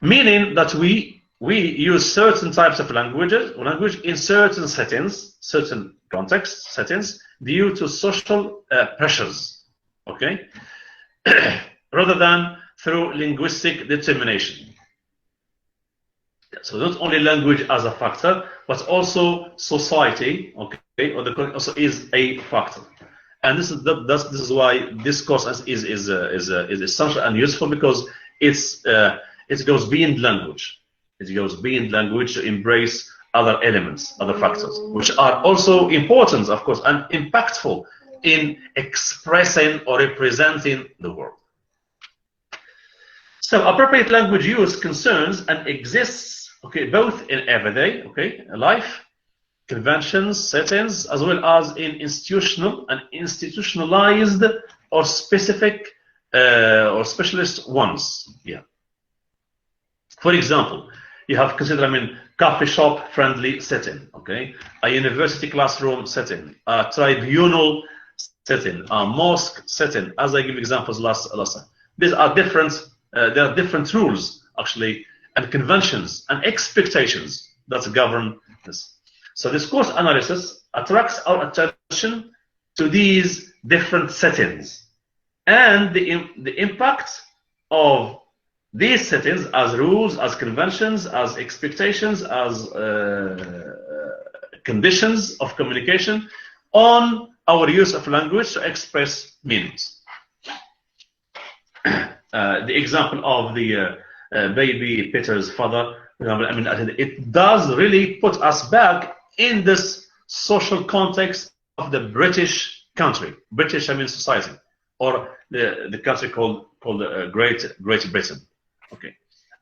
meaning that we use certain types of language in certain settings, certain context settings, due to social pressures, okay, rather than through linguistic determination. So not only language as a factor, but also society, okay, also is a factor. And this is why discourse is essential and useful, because it goes beyond language. It goes beyond language to embrace other elements, other factors, which are also important, of course, and impactful in expressing or representing the world. So appropriate language use concerns and exists, okay, both in everyday, okay, life, conventions, settings, as well as in institutional and institutionalized or specific or specialist ones. Yeah. For example, you have considered, coffee shop friendly setting, okay, a university classroom setting, a tribunal setting, a mosque setting. As I give examples last time, these are different. There are different rules, actually, and conventions and expectations that govern this. So discourse analysis attracts our attention to these different settings and the impact of these settings as rules, as conventions, as expectations, as conditions of communication on our use of language to express meanings. The example of the baby Peter's father, it does really put us back in this social context of the British country, society, or the country called Great Britain. Okay,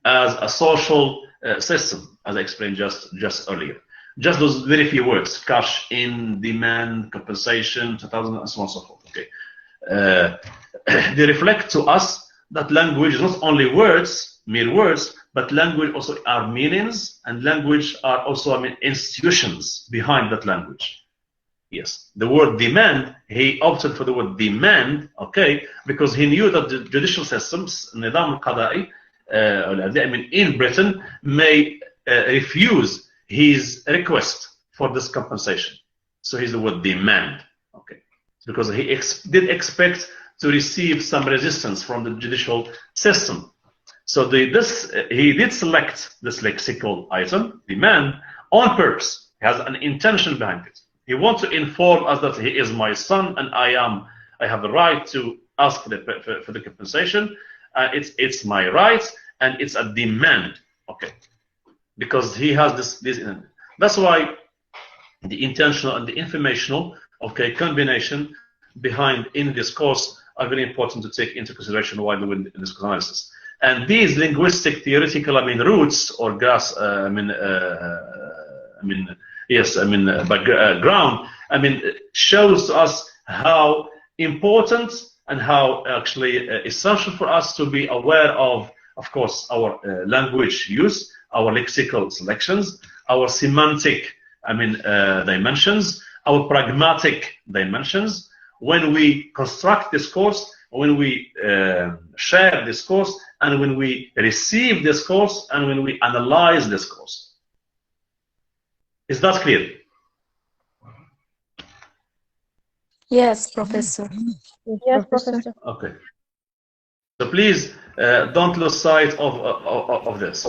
as a social system, as I explained just earlier. Just those very few words: cash in, demand, compensation, 2000, and so on and so forth. Okay, they reflect to us that language is not only words, mere words, but language also are meanings, and language are also, I mean, institutions behind that language. Yes, the word demand, he opted for the word demand, okay, because he knew that the judicial systems, Nidam al-Qada'i, I mean, in Britain, may refuse his request for this compensation. So he's the word demand, okay, because he did expect to receive some resistance from the judicial system. So he did select this lexical item, demand, on purpose. He has an intention behind it. He wants to inform us that he is my son, and I have a right to ask for the compensation. It's my right, and it's a demand. Okay, because he has this. That's why the intentional and the informational, okay, combination behind in this course are very important to take into consideration while doing this analysis. And these linguistic theoretical, roots or background, shows us how important and how actually essential for us to be aware of course, our language use, our lexical selections, our semantic, dimensions, our pragmatic dimensions, when we construct discourse, when we share discourse, and when we receive discourse, and when we analyze discourse. Is that clear?
Yes, Professor.
Yes, Professor.
Okay. So please don't lose sight of this.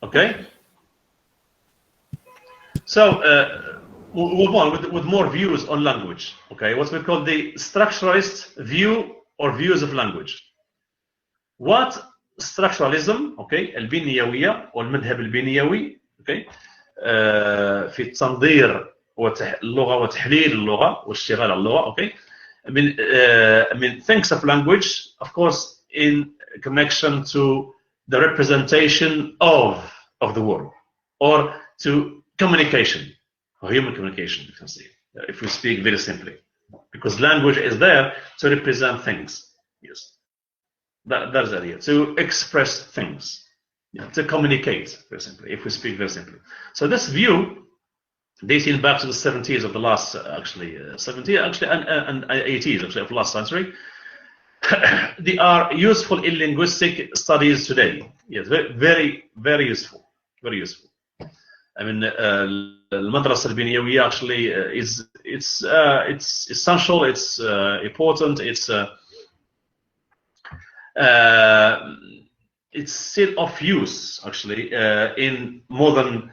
Okay. So we'll move on with more views on language. Okay, what we call the structuralist view or views of language. What structuralism, okay, البنيوية والمذهب البنيوي, okay, في التنظير اللغة وتحليل اللغة واشتغال اللغة, okay, thinks of language, of course, in connection to the representation of the world, or to communication, or human communication, you can see, if we speak very simply, because language is there to represent things. Yes, that's the idea, to express things, to communicate, very simply, if we speak very simply. So this view, dating back to the 70s of the last, 70s actually, and 80s actually of last century, they are useful in linguistic studies today. Yes, very, very useful, very useful. المدرسة البنيوية actually it's essential, it's important, it's still of use actually in modern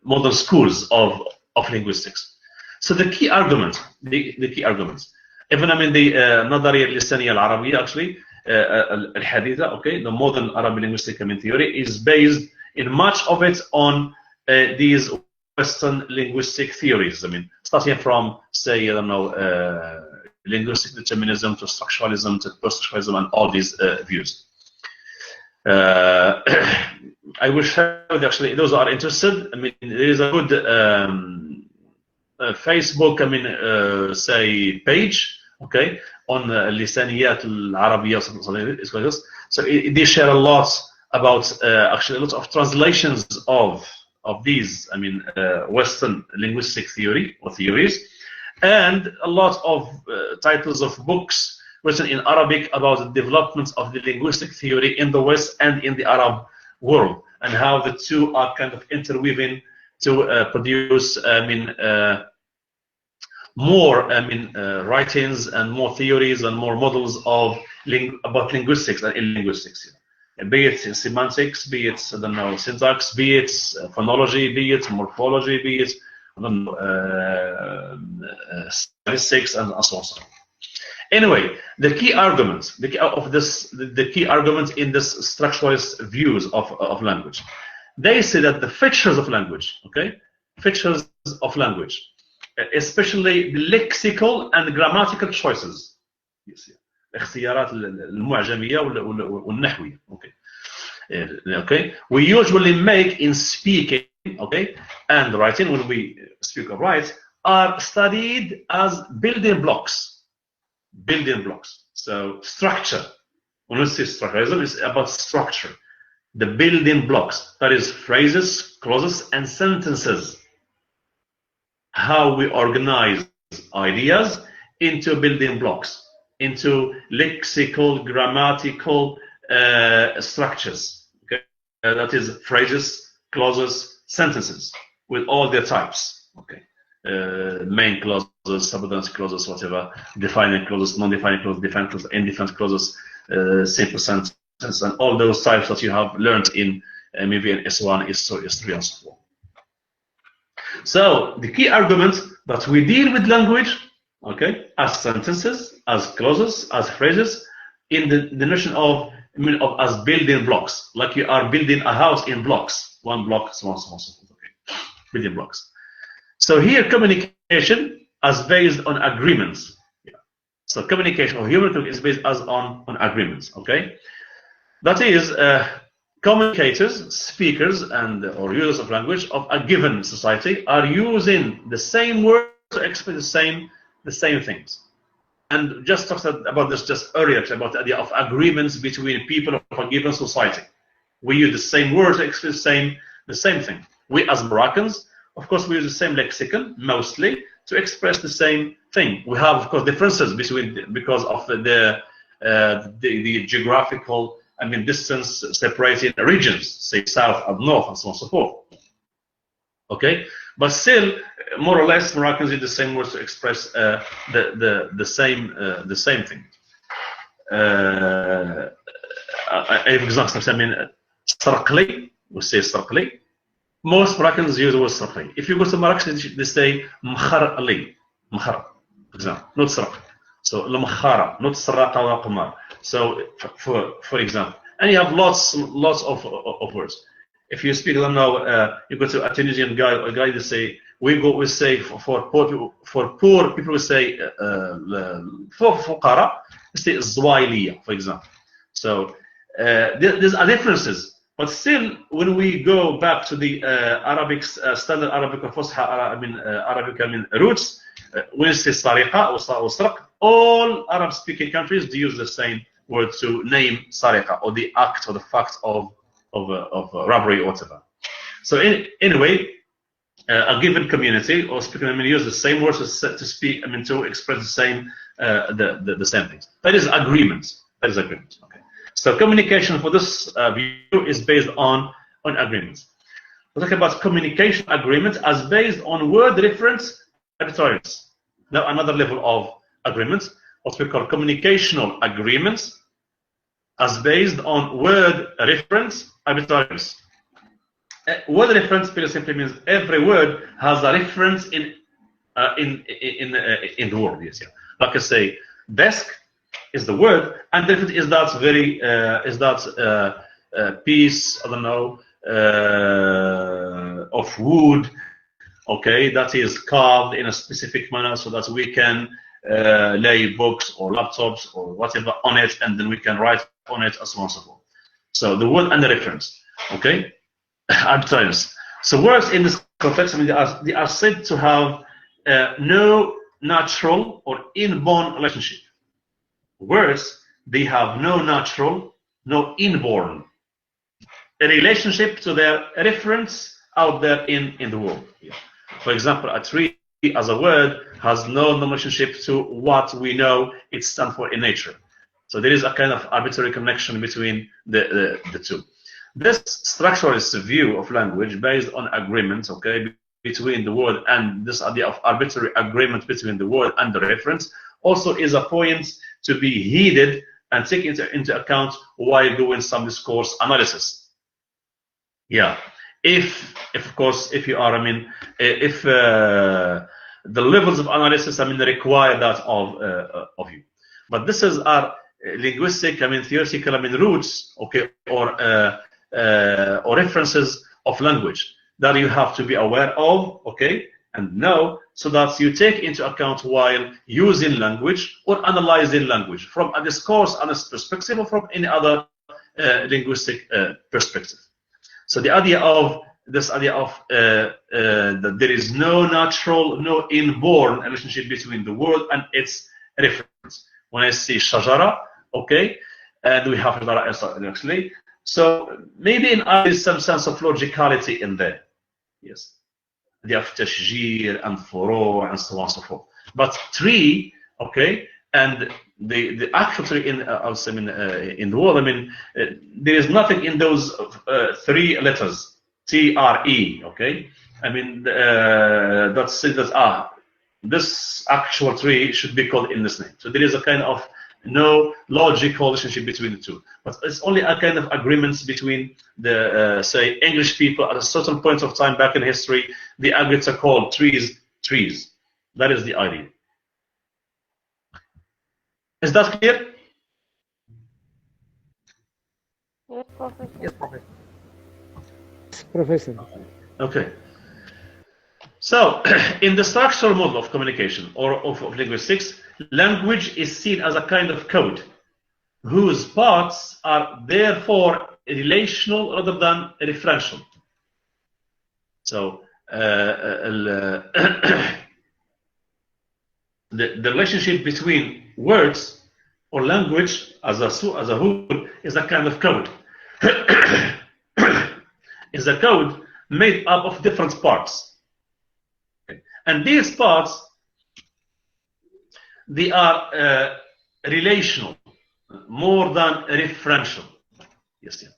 modern schools of linguistics. So the key argument, even the النظرية اللسانية العربية actually الحديثة, okay, the modern Arabic linguistic theory is based in much of it on these Western linguistic theories. Starting from, say, I don't know, linguistic determinism to structuralism to post-structuralism and all these views. I will share with actually those who are interested. There is a good Facebook, say, page, okay, on اللسانيات العربية. So they share a lot about actually a lot of translations of these Western linguistic theory or theories, and a lot of titles of books written in Arabic about the development of the linguistic theory in the West and in the Arab world, and how the two are kind of interweaving to produce more writings and more theories and more models of about linguistics and in linguistics, be it in semantics, be it syntax, be it phonology, be it morphology, be it statistics, and so on. Anyway, the key argument in this structuralist views of language, they say that the features of language, especially the lexical and grammatical choices, الاختيارات المعجمية والنحوية. Okay. We usually make in speaking, okay, and writing, when we speak or write, are studied as building blocks. Building blocks. So structure. When we say structure, it's about structure. The building blocks. That is phrases, clauses, and sentences. How we organize ideas into building blocks, into lexical, grammatical structures. Okay, that is phrases, clauses, sentences with all their types. Okay, main clauses, subordinate clauses, whatever, defining clauses, non-defining clauses, defined clauses, indefinite clauses, simple sentence, and all those types that you have learned in maybe in S1, S2, S3, and so on. So the key argument that we deal with language, okay, as sentences, as clauses, as phrases, in the notion of as building blocks, like you are building a house in blocks, one block, so on, so on, so on. Okay, building blocks. So here, communication as based on agreements. Yeah. So communication or human talk is based as on agreements. Okay, that is. Communicators, speakers, and or users of language of a given society are using the same words to express the same things. And just talked about this just earlier, about the idea of agreements between people of a given society. We use the same words to express the same thing. We as Moroccans, of course, we use the same lexicon mostly to express the same thing. We have, of course, differences because of the geographical distance separating regions, say south and north, and so on and so forth. Okay, but still, more or less, Moroccans use the same words to express the same thing. Sarqli, we say Sarqli. Most Moroccans use the word Sarqli. If you go to Morocco, they say Mkharli, Mkhar, for example, not Sarq. So Mkhara, not Sarraqa wa Qamar. So, for example, and you have lots of words. If you speak, I don't know, you go to a Tunisian guy, or a guy to say, we say for poor people, we say for fuqara, we say Zwayliya, for example. So there's differences, but still, when we go back to the Arabic standard Arabic or Fusha, Arabic roots, when we say Sariqa or Sarq, all Arab-speaking countries use the same word to name Sariqa, or the act or the fact of robbery or whatever. So anyway, a given community or speaking use the same words to speak, to express the same the same things. That is agreement. That is agreement. Okay. So communication for this view is based on agreements. We're talking about communication agreements as based on word reference arbitrariness. Now another level of agreements, what we call communicational agreements, as based on word reference arbitrariness. Word reference simply means every word has a reference in the word. Yes, yeah. Like I say, desk is the word, and the reference is that piece, I don't know, of wood. Okay, that is carved in a specific manner so that we can lay books or laptops or whatever on it, and then we can write on it, and so on and so forth. So the word and the reference, okay, arbitrariness. So words in this context, they are said to have no natural or inborn relationship. Words, they have no natural, no inborn a relationship to their reference out there in the world. Yeah. For example, a tree as a word has no relationship to what we know it stands for in nature. So there is a kind of arbitrary connection between the two. This structuralist view of language based on agreement, okay, between the word, and this idea of arbitrary agreement between the word and the reference also is a point to be heeded and taken into account while doing some discourse analysis. Yeah. If of course, if you are, if the levels of analysis, require that of you. But this is our linguistic, theoretical, roots, okay, or references of language that you have to be aware of, okay, and know, so that you take into account while using language or analyzing language from a discourse honest perspective or from any other linguistic perspective. So the idea of that there is no natural, no inborn relationship between the word and its reference. When I see shajara, okay, and we have shajara actually, so maybe there is some sense of logicality in there. Yes, the of tashjir and furu and so on and so forth. But tree, okay, and the actual tree in in the world, I mean, there is nothing in those three letters, TRE, okay. I mean, that says that this actual tree should be called in this name. So there is a kind of no logical relationship between the two, but it's only a kind of agreements between the say English people at a certain point of time back in history. The agreed to call trees trees. That is the idea. Is that clear?
Yes, Professor.
Yes, Professor.
Professor.
Okay. So, in the structural model of communication or of linguistics, language is seen as a kind of code whose parts are therefore relational rather than referential. So, the relationship between words or language as a whole is a kind of code. Is a code made up of different parts. Okay. And these parts, they are relational more than referential. Yes, yeah.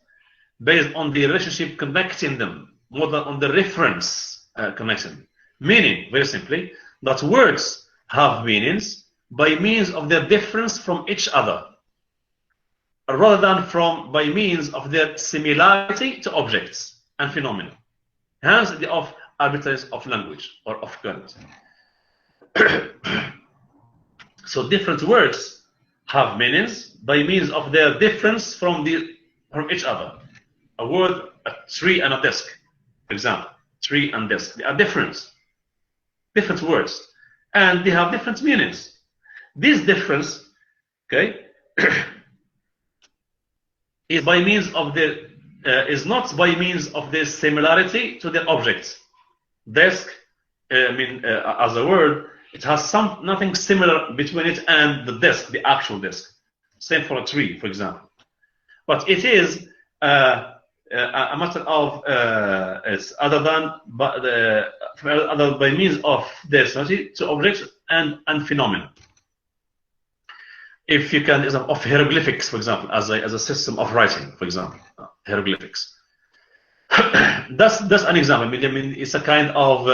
Based on the relationship connecting them more than on the reference connecting them. Meaning, very simply, that words have meanings by means of their difference from each other, rather than by means of their similarity to objects and phenomena. Hence, the arbitrariness of language or of content. So, different words have meanings by means of their difference from each other. A word, a tree and a desk, for example, tree and desk, they are different words, and they have different meanings. This difference, okay, is by means of is not by means of their similarity to their objects. Desk, as a word, it has nothing similar between it and the desk, the actual desk. Same for a tree, for example. But it is a matter of it's other by means of their similarity to objects and phenomena. If you can, of hieroglyphics, for example, as a system of writing, for example, hieroglyphics. That's an example. I mean, it's a kind of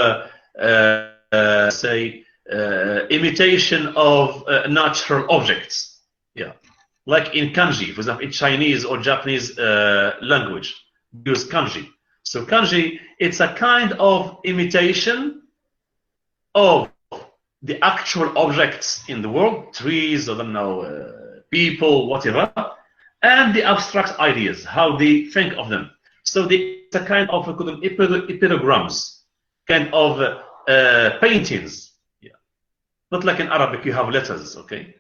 imitation of natural objects. Yeah, like in kanji, for example, in Chinese or Japanese language, use kanji. So kanji, it's a kind of imitation of the actual objects in the world, trees, I don't know, people, whatever, and the abstract ideas, how they think of them. So it's a kind of epigrams, kind of paintings. Yeah. Not like in Arabic, you have letters, okay?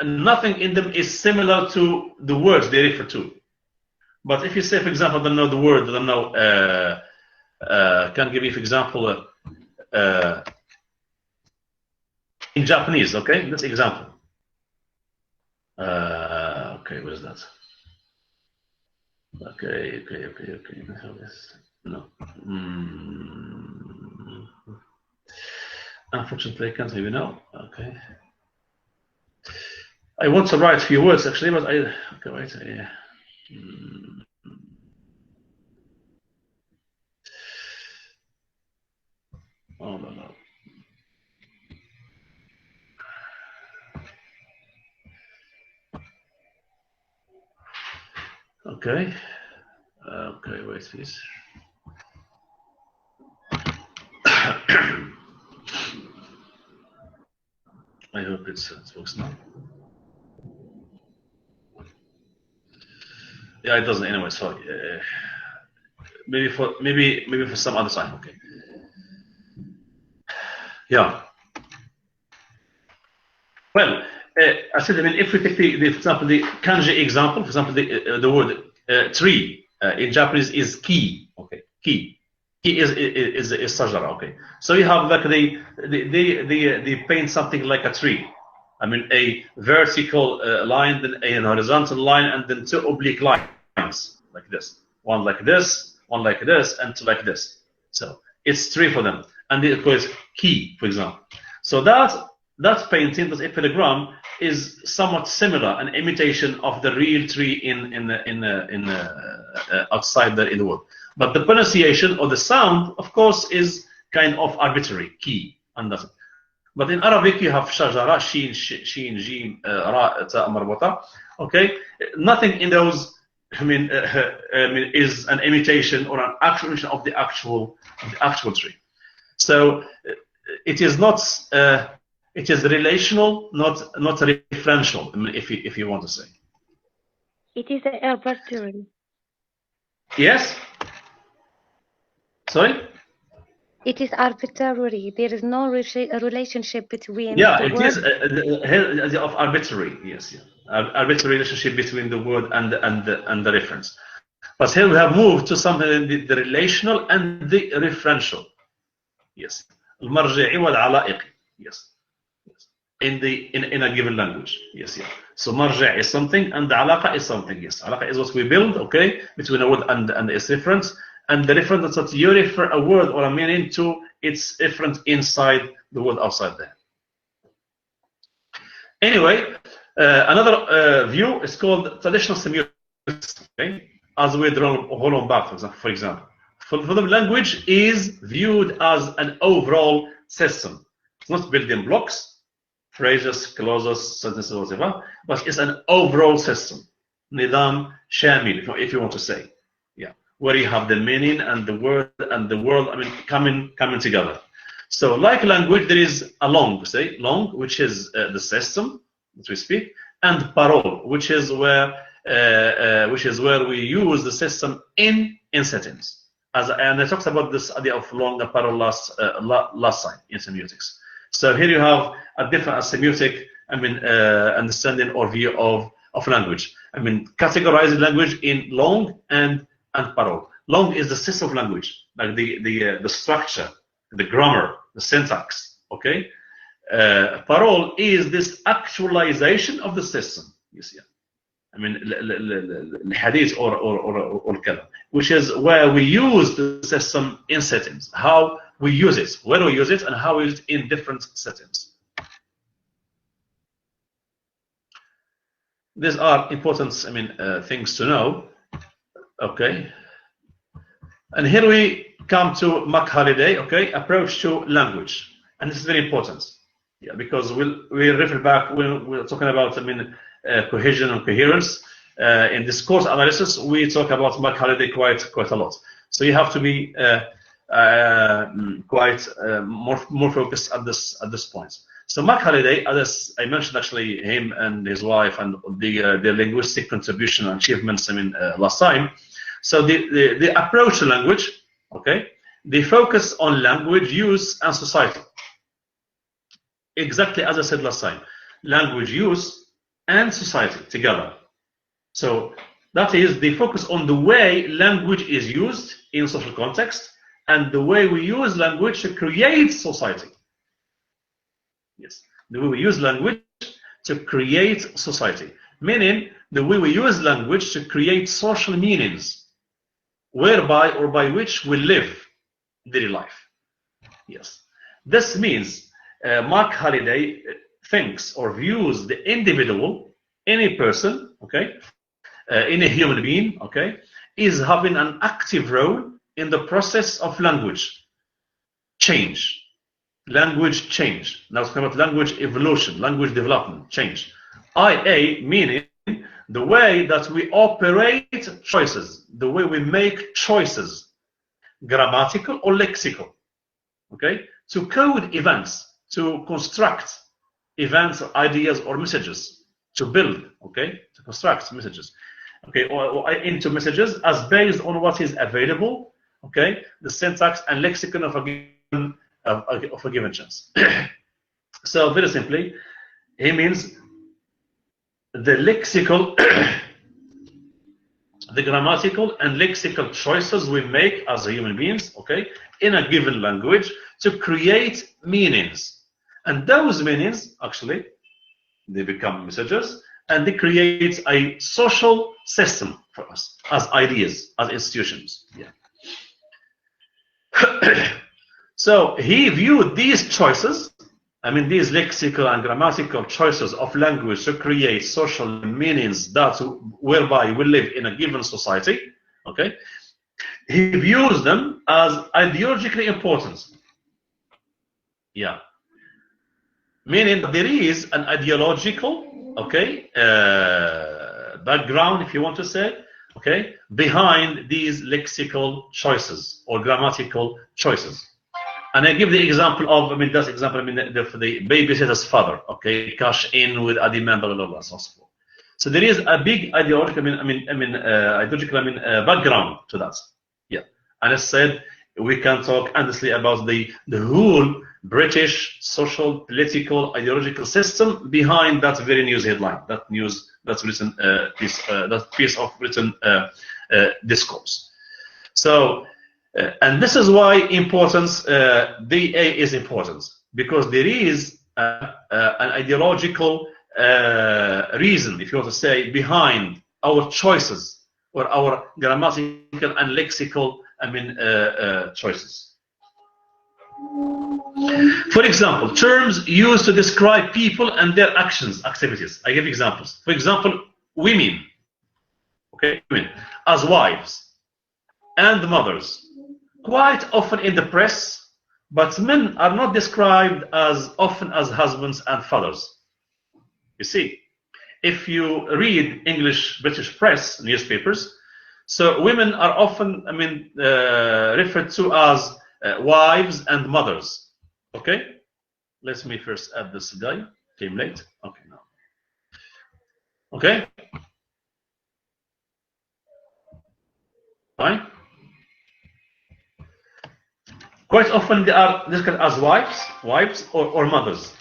Nothing in them is similar to the words they refer to. But if you say, for example, I don't know the word, I don't know, can give you, for example, in Japanese, okay? That's example. Okay, what is that? Okay. No. Unfortunately, I can't even know. Okay. I want to write a few words actually, but okay, wait. Yeah. Oh no. Okay. Okay, wait, please. I hope it works now. Yeah, it doesn't anyway. Sorry. maybe for some other time. Okay. Yeah. Well, I said, I mean, if we take for example, the kanji example, for example, the word tree in Japanese is ki. Okay, ki. Ki is sajara. Okay. So you have like they paint something like a tree. I mean, a vertical line, then a horizontal line, and then two oblique lines like this. One like this, and two like this. So it's three for them, and it goes ki, for example. So that painting, that epigram, is somewhat similar, an imitation of the real tree in outside there in the world. But the pronunciation or the sound, of course, is kind of arbitrary, ki, and that's it. But in Arabic, you have shajara, sheen, jim, ra, ta, marbota. Okay, nothing in those. I mean, is an imitation or an actual imitation of the actual tree. So it is not. It is relational, not referential. I mean, if you want to say.
It is arbitrary.
Yes. Sorry.
It is arbitrary. There is no relationship between.
Yeah,
the
it
word.
is of arbitrary. Yes, yeah. Arbitrary relationship between the word and the reference. But here we have moved to something the relational and the referential. Yes. المرجعي والعلائقي. Yes. In a given language. Yes, yeah. So marja' is something and alaqa is something. Yes, alaqa is what we build, okay, between a word and its reference. And the reference is that you refer a word or a meaning to its reference inside the word outside there. Anyway, another view is called traditional semiotics, okay? As we draw Holland back, for example. For the language is viewed as an overall system. It's not building blocks, phrases, clauses, sentences, whatever, but it's an overall system. Nidam shamil, if you want to say. Yeah. Where you have the meaning and the word and the world, I mean, coming together. So like language, there is a long, which is the system that we speak, and parole, which is where we use the system in settings. And I talked about this idea of long and parole last time in semiotics. So here you have a different semiotic, understanding or view of language. I mean, categorizing language in long and parole. Long is the system of language, like the structure, the grammar, the syntax. Okay. Parole is this actualization of the system. You see. I mean, hadith or kalam, which is where we use the system in settings. How we use it, where we use it, and how we use it in different settings. These are important, things to know. Okay. And here we come to Mac Halliday. Okay, approach to language, and this is very important. Yeah, because we'll refer back when we're talking about, cohesion and coherence. In discourse analysis, we talk about Mac Halliday quite a lot. So you have to be quite more focused at this point. So Mac Halliday, as I mentioned, actually him and his wife and the linguistic contribution and achievements. Last time. So the approach to language, okay, the focus on language use and society. Exactly as I said last time, language use and society together. So that is the focus on the way language is used in social context and the way we use language to create society. Yes, the way we use language to create society, meaning the way we use language to create social meanings, whereby or by which we live daily life. Yes, this means Mac Halliday thinks or views the individual, any person, okay, any human being, okay, is having an active role in the process of language change. Language change. Now it's talking about language evolution, language development, change. IA meaning the way that we operate choices, the way we make choices, grammatical or lexical, okay, to code events, to construct events, ideas, or messages, to build, okay, to construct messages, okay, or into messages as based on what is available okay, the syntax and lexicon of a given chance. So very simply, he means the lexical, the grammatical and lexical choices we make as human beings, okay, in a given language to create meanings. And those meanings, actually, they become messages, and they create a social system for us as ideas, as institutions. Yeah. So he viewed these choices, I mean these lexical and grammatical choices of language to create social meanings that whereby we live in a given society, okay? He views them as ideologically important. Yeah. Meaning that there is an ideological, okay, background, if you want to say, okay, behind these lexical choices or grammatical choices. And I give the example of, I mean, that's example, I mean, for the babysitter's father, okay, cash in with a demand, blah, blah, blah, so forth. So there is a big ideological, ideological, background to that. Yeah. And I said, we can talk endlessly about the whole British social, political, ideological system behind that very news headline, that news that's written, that piece of written discourse. So, and this is why importance, DA is important, because there is an ideological reason, if you want to say, behind our choices or our grammatical and lexical, choices. For example, terms used to describe people and their actions, activities. I give examples. For example, women, okay, women as wives and mothers. Quite often in the press, but men are not described as often as husbands and fathers. You see, if you read English British press newspapers, so women are often, referred to as wives and mothers. Okay, let me first add this guy. Came late. Okay, now. Okay. Fine. Quite often they are described as wives or mothers.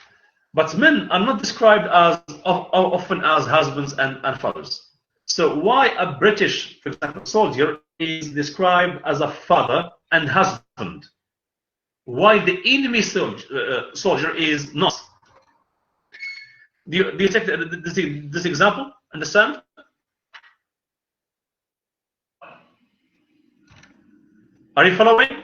But men are not described as often as husbands and fathers. So why a British, for example, soldier is described as a father and husband? Why the enemy soldier is not? Do you take this example? Understand? Are you following?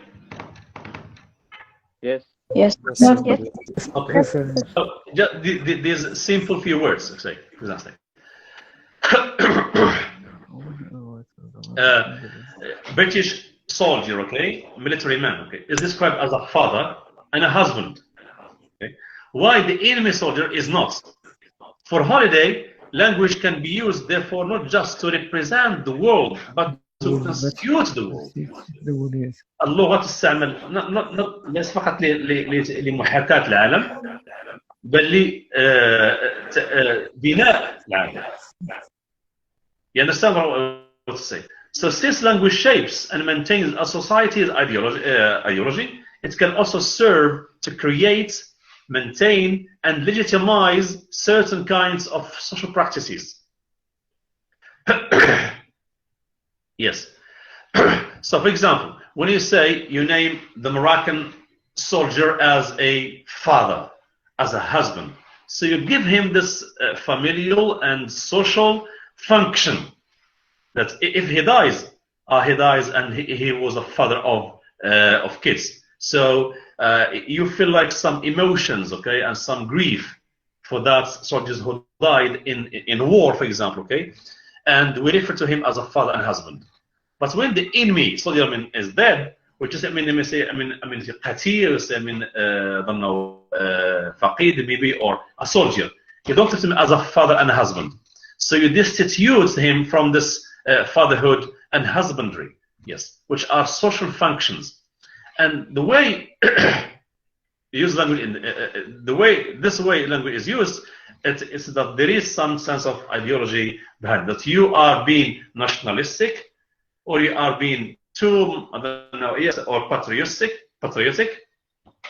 Yes.
Yes.
Yes.
Yes.
Okay.
Yes, sir.
So just these simple few words, say, for example. British soldier, okay, military man, okay, is described as a father and a husband. Okay, why the enemy soldier is not? For holiday, language can be used, therefore, not just to represent the world, but to constitute the world.
Yes.
اللغة تستعمل ليس فقط لمحاكاة العالم، بل لبناء العالم. You understand what I want to say? So since language shapes and maintains a society's ideology, it can also serve to create, maintain, and legitimize certain kinds of social practices. Yes. So for example, when you say you name the Moroccan soldier as a father, as a husband, so you give him this familial and social function that if he dies, and he was a father of kids. So you feel like some emotions, okay, and some grief for that soldiers who died in war, for example, okay, and we refer to him as a father and husband. But when the enemy soldier is dead, which is qatil, don't know, faqid maybe, or a soldier, you don't treat him as a father and a husband. So you destitute him from this fatherhood and husbandry, yes, which are social functions. And the way use language, this way language is used, it's that there is some sense of ideology behind that. You are being nationalistic, or you are being to, I don't know, yes, or patriotic,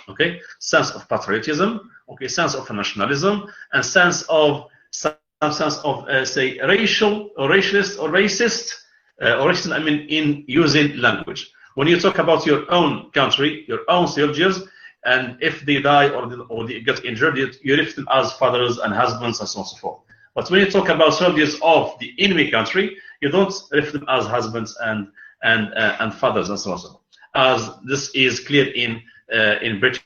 okay, sense of patriotism, okay, sense of nationalism, and sense of some sense of say racial or racialist or racist or racism. I mean, in using language. When you talk about your own country, your own soldiers, and if they die or they get injured, you refer them as fathers and husbands and so on and so forth. But when you talk about soldiers of the enemy country, you don't refer them as husbands and fathers and so on and so forth, as this is clear in British.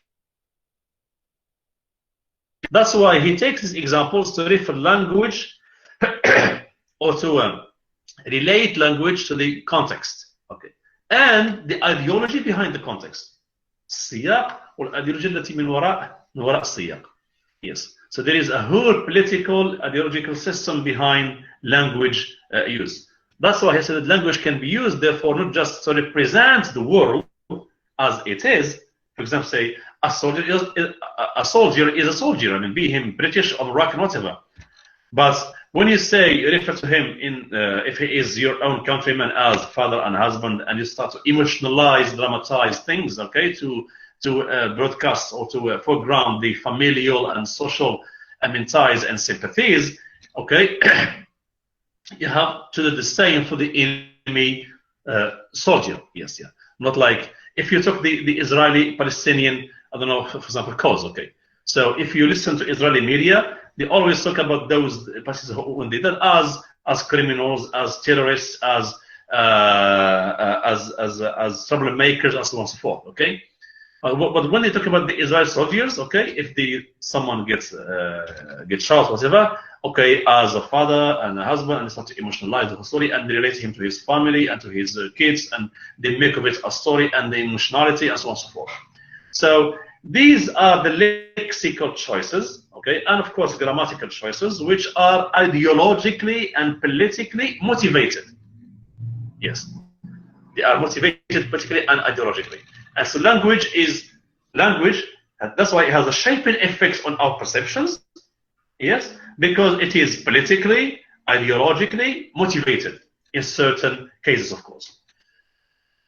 That's why he takes these examples to refer language or to relate language to the context, okay, and the ideology behind the context. السياق والأيديولوجيا التي من وراء السياق. Yes. So there is a whole political, ideological system behind language use. That's why he said that language can be used, therefore, not just to represent the world as it is. For example, say a soldier is a soldier. I mean, be him British or Moroccan, whatever. But when you say you refer to him in if he is your own countryman as father and husband, and you start to emotionalize, dramatize things, okay, to broadcast or to foreground the familial and social, I mean, ties and sympathies, okay, you have to do the same for the enemy soldier. Yes, yeah. Not like if you took the Israeli-Palestinian, I don't know, for example, cause, okay. So if you listen to Israeli media, they always talk about those Palestinians when they did as criminals, as terrorists, as troublemakers, and so on and so forth. Okay, but when they talk about the Israeli soldiers, okay, if someone gets shot, whatever, okay, as a father and a husband, and they start to emotionalize the whole story, and they relate him to his family and to his kids, and they make of it a story and the emotionality and so on and so forth. So these are the lexical choices, okay, and of course grammatical choices, which are ideologically and politically motivated. Yes, they are motivated politically and ideologically. And so language, and that's why it has a shaping effect on our perceptions. Yes, because it is politically, ideologically motivated in certain cases, of course.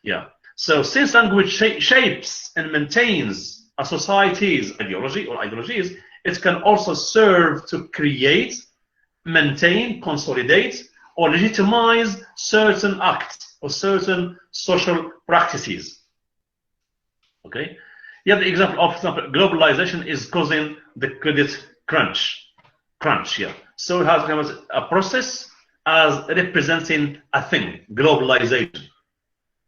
Yeah. So since language shapes and maintains a society's ideology or ideologies, it can also serve to create, maintain, consolidate, or legitimize certain acts or certain social practices. Okay? You have the example of, for example, globalization is causing the credit crunch. Yeah. So it has a process as representing a thing. Globalization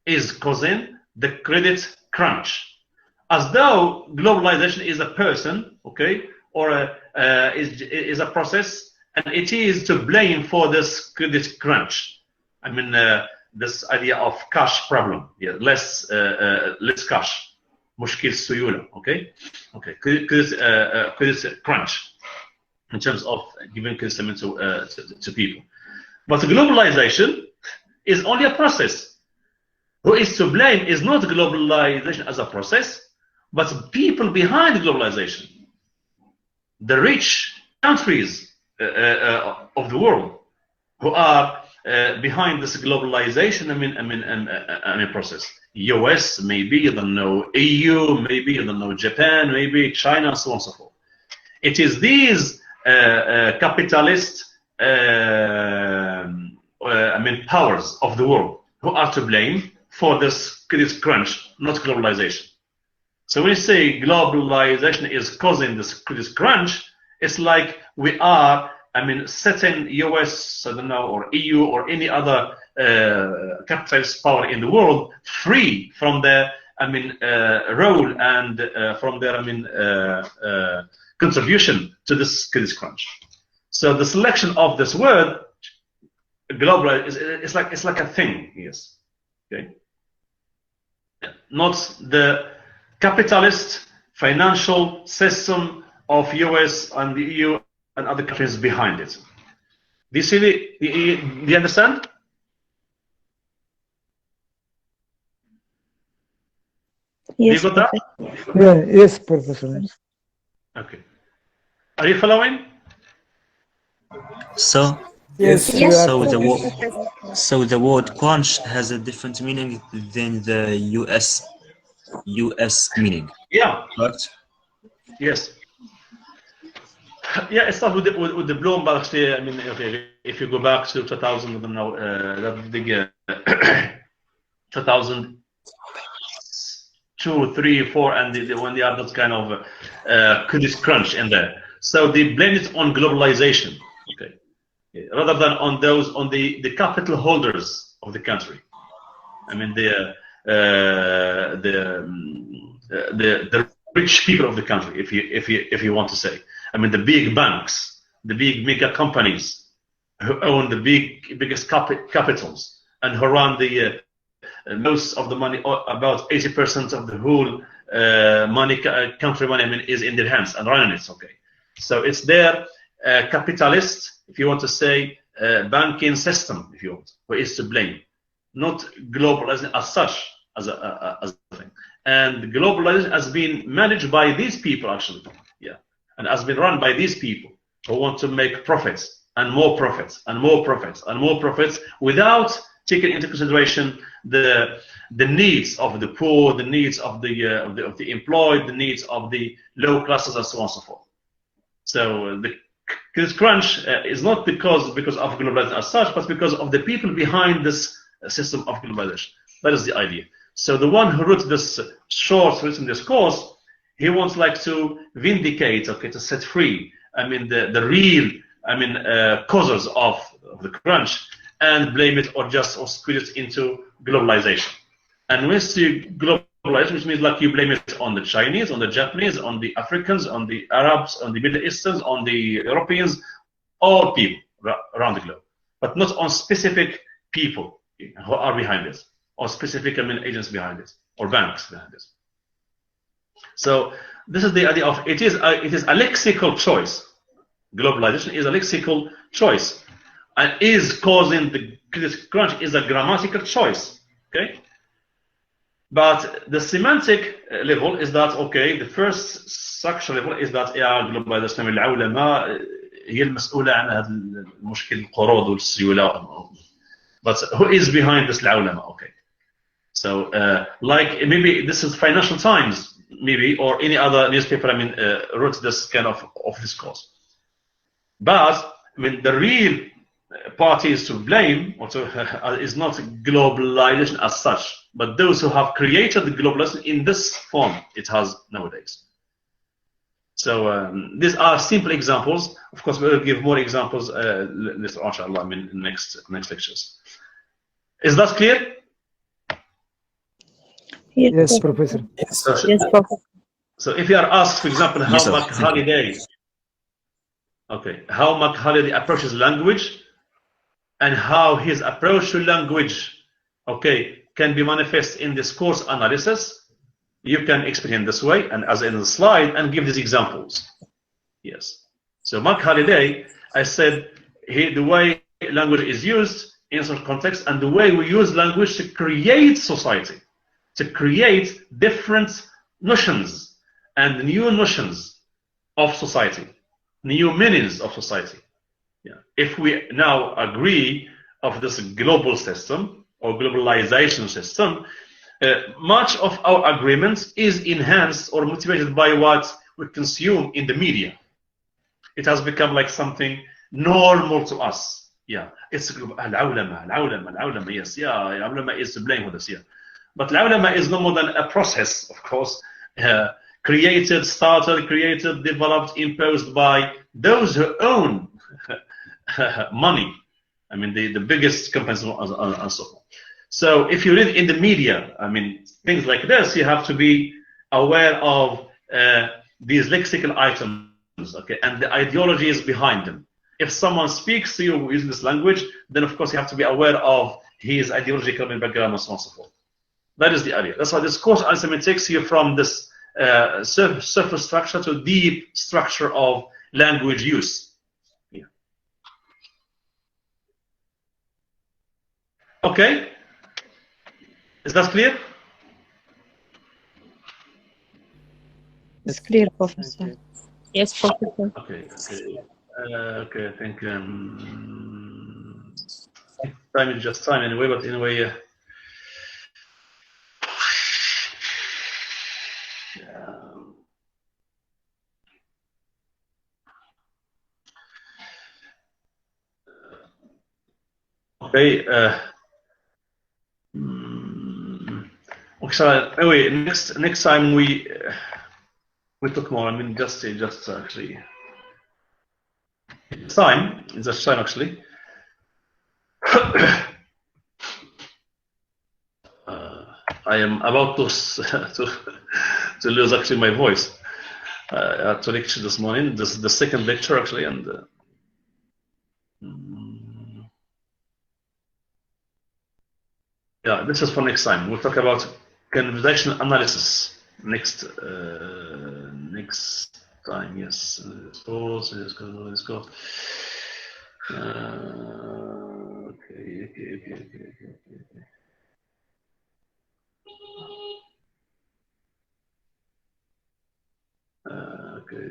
is causing the credit crunch, as though globalization is a person, okay, or is a process, and it is to blame for this credit crunch. I mean, this idea of cash problem, yeah, less cash, مشكل السيولة, okay, credit crunch in terms of giving credit to people. But globalization is only a process. Who is to blame is not globalization as a process, but people behind globalization. The rich countries of the world who are behind this globalization, I mean process. US, maybe, you don't know, EU, maybe, you don't know, Japan, maybe, China, so on and so forth. It is these capitalist powers of the world who are to blame for this crunch, not globalization. So when you say globalization is causing this crunch, it's like we are, setting US, I don't know, or EU or any other capitalist power in the world free from their, role and from their, contribution to this crunch. So the selection of this word, global, it's like a thing, yes. Okay. Not the capitalist financial system of US and the EU and other countries behind it. Do you see do you understand?
Yes,
Do you got that?
Yeah, yes, Professor.
Okay. Are you following?
So
Yes,
Yes,
you are
So the
correct.
word so the word crunch has a different meaning than the US meaning,
Yeah.
correct?
Yes. Yeah, it starts with the Bloomberg. Actually, I mean, okay, if you go back to 2000, I don't know, that big 2002, 3, 4, and when they are that kind of this crunch in there. So they blame it on globalization, okay, rather than on those on the capital holders of the country. I mean, the rich people of the country, if you want to say. I mean, the big banks, the big mega companies who own the biggest capitals and who run the most of the money, about 80% of the whole country money, I mean, is in their hands and running it. Okay, so it's their capitalist, if you want to say, banking system, if you want, who is to blame, not globalization as such, as a thing. And globalization has been managed by these people, actually, yeah, and has been run by these people who want to make profits and more profits and more profits and more profits without taking into consideration the needs of the poor, the needs of the employed, the needs of the low classes, and so on and so forth. So this crunch is not because of globalization as such, but because of the people behind this system of globalization. That is the idea. So the one who wrote this short written discourse, he wants like to vindicate, okay, to set free, I mean, the real, I mean, causes of the crunch, and blame it or squeeze it into globalization. And when you see globalization, which means like you blame it on the Chinese, on the Japanese, on the Africans, on the Arabs, on the Middle Easterns, on the Europeans, all people around the globe, but not on specific people who are behind it, or specific, I mean, agents behind it, or banks behind it. So this is the idea of it is a lexical choice. Globalization is a lexical choice, and is causing this crunch is a grammatical choice. Okay, but the semantic level is that, okay, the first structure level is that globalization العولمة هي المسؤولة عن هذا المشكل القروض والسيولة. But who is behind this العولمة? Okay, so like maybe this is Financial Times, maybe, or any other newspaper, I mean, wrote this kind of discourse. But I mean, the real parties to blame is not globalization as such, but those who have created the globalization in this form it has nowadays. So these are simple examples. Of course, we'll give more examples later on, inshallah, I mean, in next lectures. Is that clear?
Yes, Professor.
So if you are asked, for example, how
Yes, sir.
Mac Holiday, how Mac Holiday approaches language, and how his approach to language, can be manifest in discourse analysis, you can explain this way, and as in the slide, and give these examples. Yes. So Mark Halliday, I said, the way language is used in certain context, and the way we use language to create society, to create different notions and new notions of society, new meanings of society. Yeah. If we now agree of this global system or globalization system, much of our agreement is enhanced or motivated by what we consume in the media. It has become like something normal to us. Yeah, it's العولمة, yes, yeah, العولمة is to blame for this, yeah. But العولمة is no more than a process, of course, created, developed, imposed by those who own money. I mean, the biggest companies and so on. So if you read in the media, I mean, things like this, you have to be aware of these lexical items, and the ideologies behind them. If someone speaks to you using this language, then of course you have to be aware of his ideological background and so on and so forth. That is the idea. That's why discourse analysis takes you from this surface structure to deep structure of language use. Yeah. Okay. Is that clear?
It's clear, Professor. Yes, Professor.
Okay. I think. time is just time anyway, but anyway. Okay. Okay. So anyway, next time we talk more. I mean, just actually. It's time. It's just time actually. I am about to lose actually my voice. I had to lecture this morning. This is the second lecture actually, and yeah, this is for next time. We'll talk about conversational analysis next time. Yes, let's go. Okay.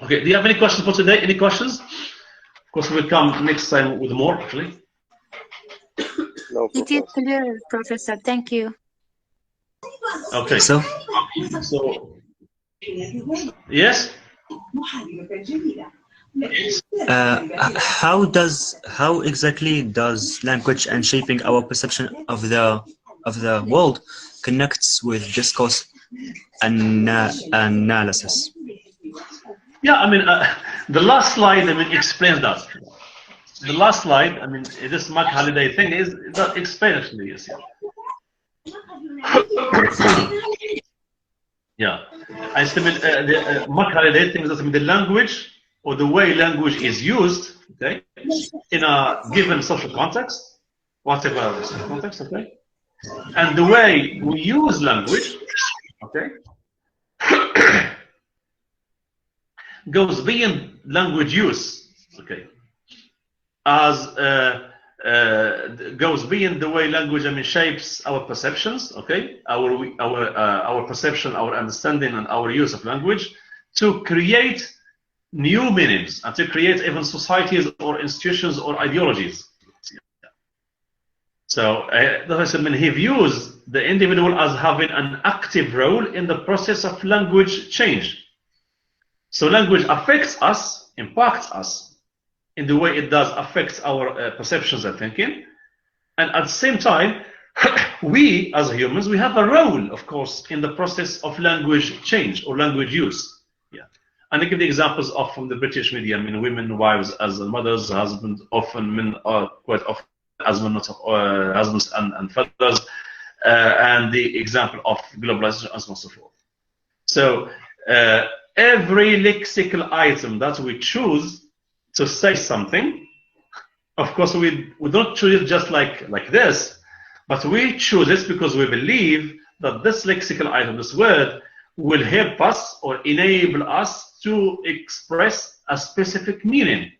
Okay, do you have any questions for today? Any questions? Of course, we'll come next time with more, actually.
No,
It is clear, Professor. Thank you.
Okay.
So,
yes?
how exactly does language and shaping our perception of the world connects with discourse analysis?
Yeah, I mean, the last slide, I mean, explains that. The last slide, I mean, this Mark Halliday thing is that explains actually. Yes, yeah. I mean, the Mark Halliday thinks that I mean, the language or the way language is used, okay, in a given social context, whatever social context, okay, and the way we use language, okay, goes beyond language use, okay, as goes beyond the way language, I mean, shapes our perceptions, okay, our perception, our understanding, and our use of language to create new meanings and to create even societies or institutions or ideologies. So, I mean, he views the individual as having an active role in the process of language change. So, language affects us, impacts us in the way it does affect our perceptions and thinking. And at the same time, we as humans, we have a role, of course, in the process of language change or language use. Yeah. And I give the examples of from the British media. I mean, women, wives as mothers, husbands, often men are quite often husbands and fathers, and the example of globalization and so on and so forth. So every lexical item that we choose to say something, of course, we don't choose it just like this, but we choose it because we believe that this lexical item, this word, will help us or enable us to express a specific meaning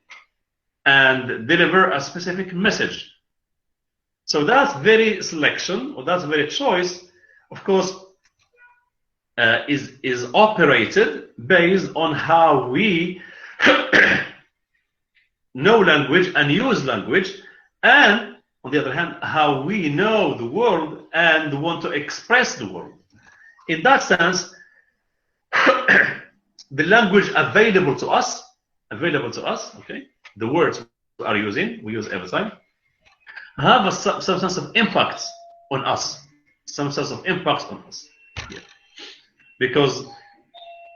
and deliver a specific message. So that very selection or that very choice, of course, is operated based on how we know language and use language, and on the other hand, how we know the world and want to express the world. In that sense, the language available to us, okay, the words we use every time, have some sense of impact on us, Yeah. Because,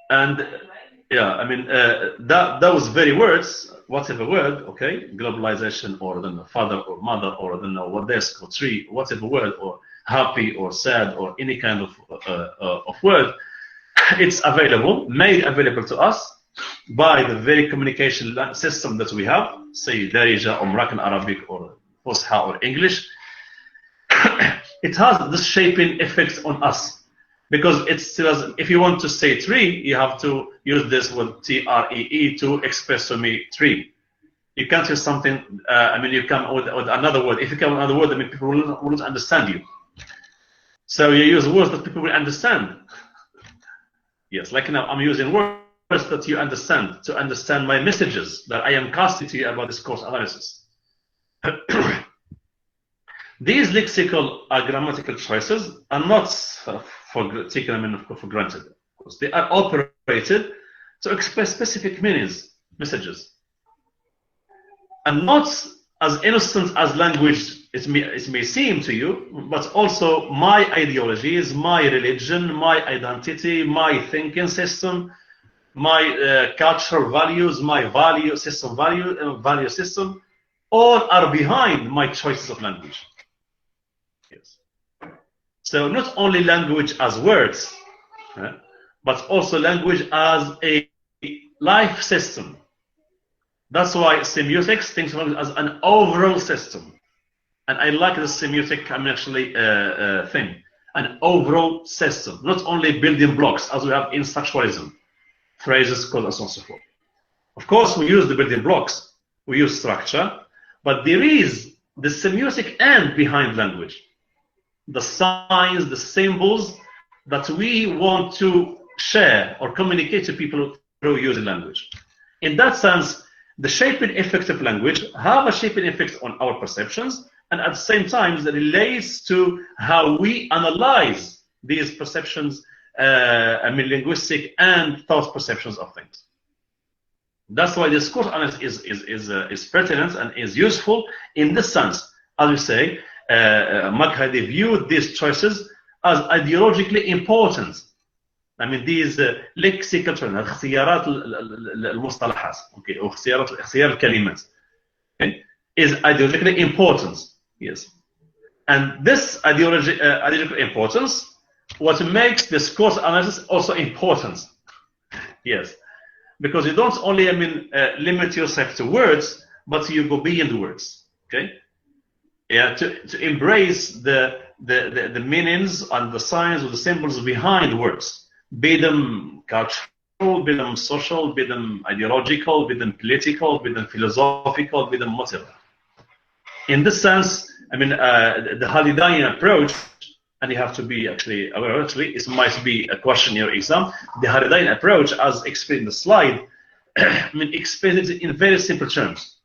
and yeah, I mean, those very words, whatever word, okay, globalization, or then father or mother, or then what desk or tree, whatever word, or happy or sad, or any kind of word, it's available, made available to us by the very communication system that we have, say Darija or Moroccan Arabic or Fusha or English. It has this shaping effect on us, because it still has, if you want to say tree, you have to use this word TREE to express to me tree. You can't use something, I mean, you come with another word. If you come with another word, I mean, people won't understand you. So you use words that people will understand. Yes, like now I'm using words that you understand, to understand my messages that I am casting to you about discourse analysis. These lexical grammatical choices are not taken for granted. Of course, they are operated to express specific meanings, messages, and not as innocent as language it may seem to you, but also my ideologies, my religion, my identity, my thinking system, my cultural values, my value system, all are behind my choices of language. Yes. So not only language as words, but also language as a life system. That's why semiotics thinks of it as an overall system. And I like the semiotic thing. An overall system, not only building blocks as we have in structuralism, phrases, code, and so on and so forth. Of course, we use the building blocks, we use structure, but there is the semiotic end behind language. The signs, the symbols that we want to share or communicate to people through using language. In that sense, the shaping effect of language have a shaping effect on our perceptions, and at the same time, that relates to how we analyze these perceptions, linguistic and thought perceptions of things. That's why discourse analysis is pertinent and is useful in this sense. As we say, Maghadi viewed these choices as ideologically important. I mean, these lexical choices, اختيارات المصطلحات, okay, or اختيار الكلمات, okay, is ideologically important. Yes, and this ideological importance, what makes discourse analysis also important. Yes, because you don't only limit yourself to words, but you go beyond words. Okay, yeah, to embrace the meanings and the signs or the symbols behind words, be them cultural, be them social, be them ideological, be them political, be them philosophical, be them whatever. In this sense, the Halidayan approach, and you have to be actually aware, it might be a question in your exam. The Halidayan approach, as explained in the slide, explains it in very simple terms.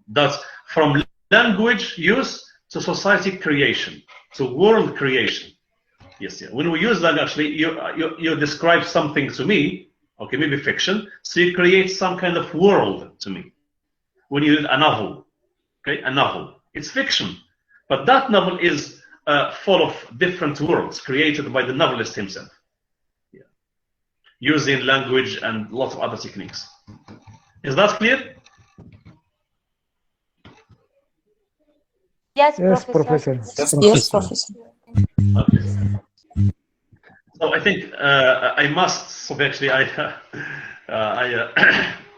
That from language use to society creation, to world creation. Yes, yeah. When we use that, actually, you describe something to me, okay, maybe fiction, so you create some kind of world to me. When you use a novel, okay, a novel, it's fiction, but that novel is full of different worlds created by the novelist himself, yeah, using language and lots of other techniques. Is that clear?
Yes,
Yes,
Professor.
Professor.
Yes, Professor.
Okay. So I think I must. So actually, I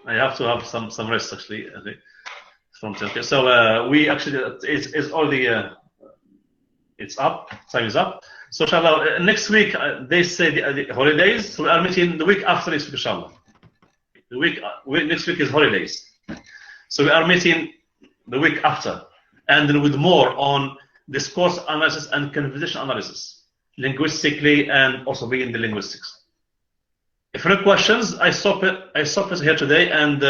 have to have some rest actually. I think from okay. So we actually it's all the it's up. Time is up. So inshallah, next week they say the holidays. So we are meeting the week after next week, inshallah. The week next week is holidays. So we are meeting the week after, and then with more on discourse analysis and conversation analysis, linguistically and also being the linguistics. If no questions, I stop it here today and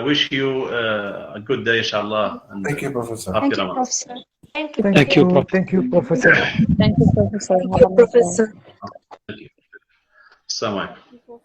wish you a good day, inshallah. And
Thank you, Professor.
Thank you, Professor. Thank you.
Thank you, Professor.
Thank you, Professor.
Thank you, Professor.
Thank you. Assalamu alaikum.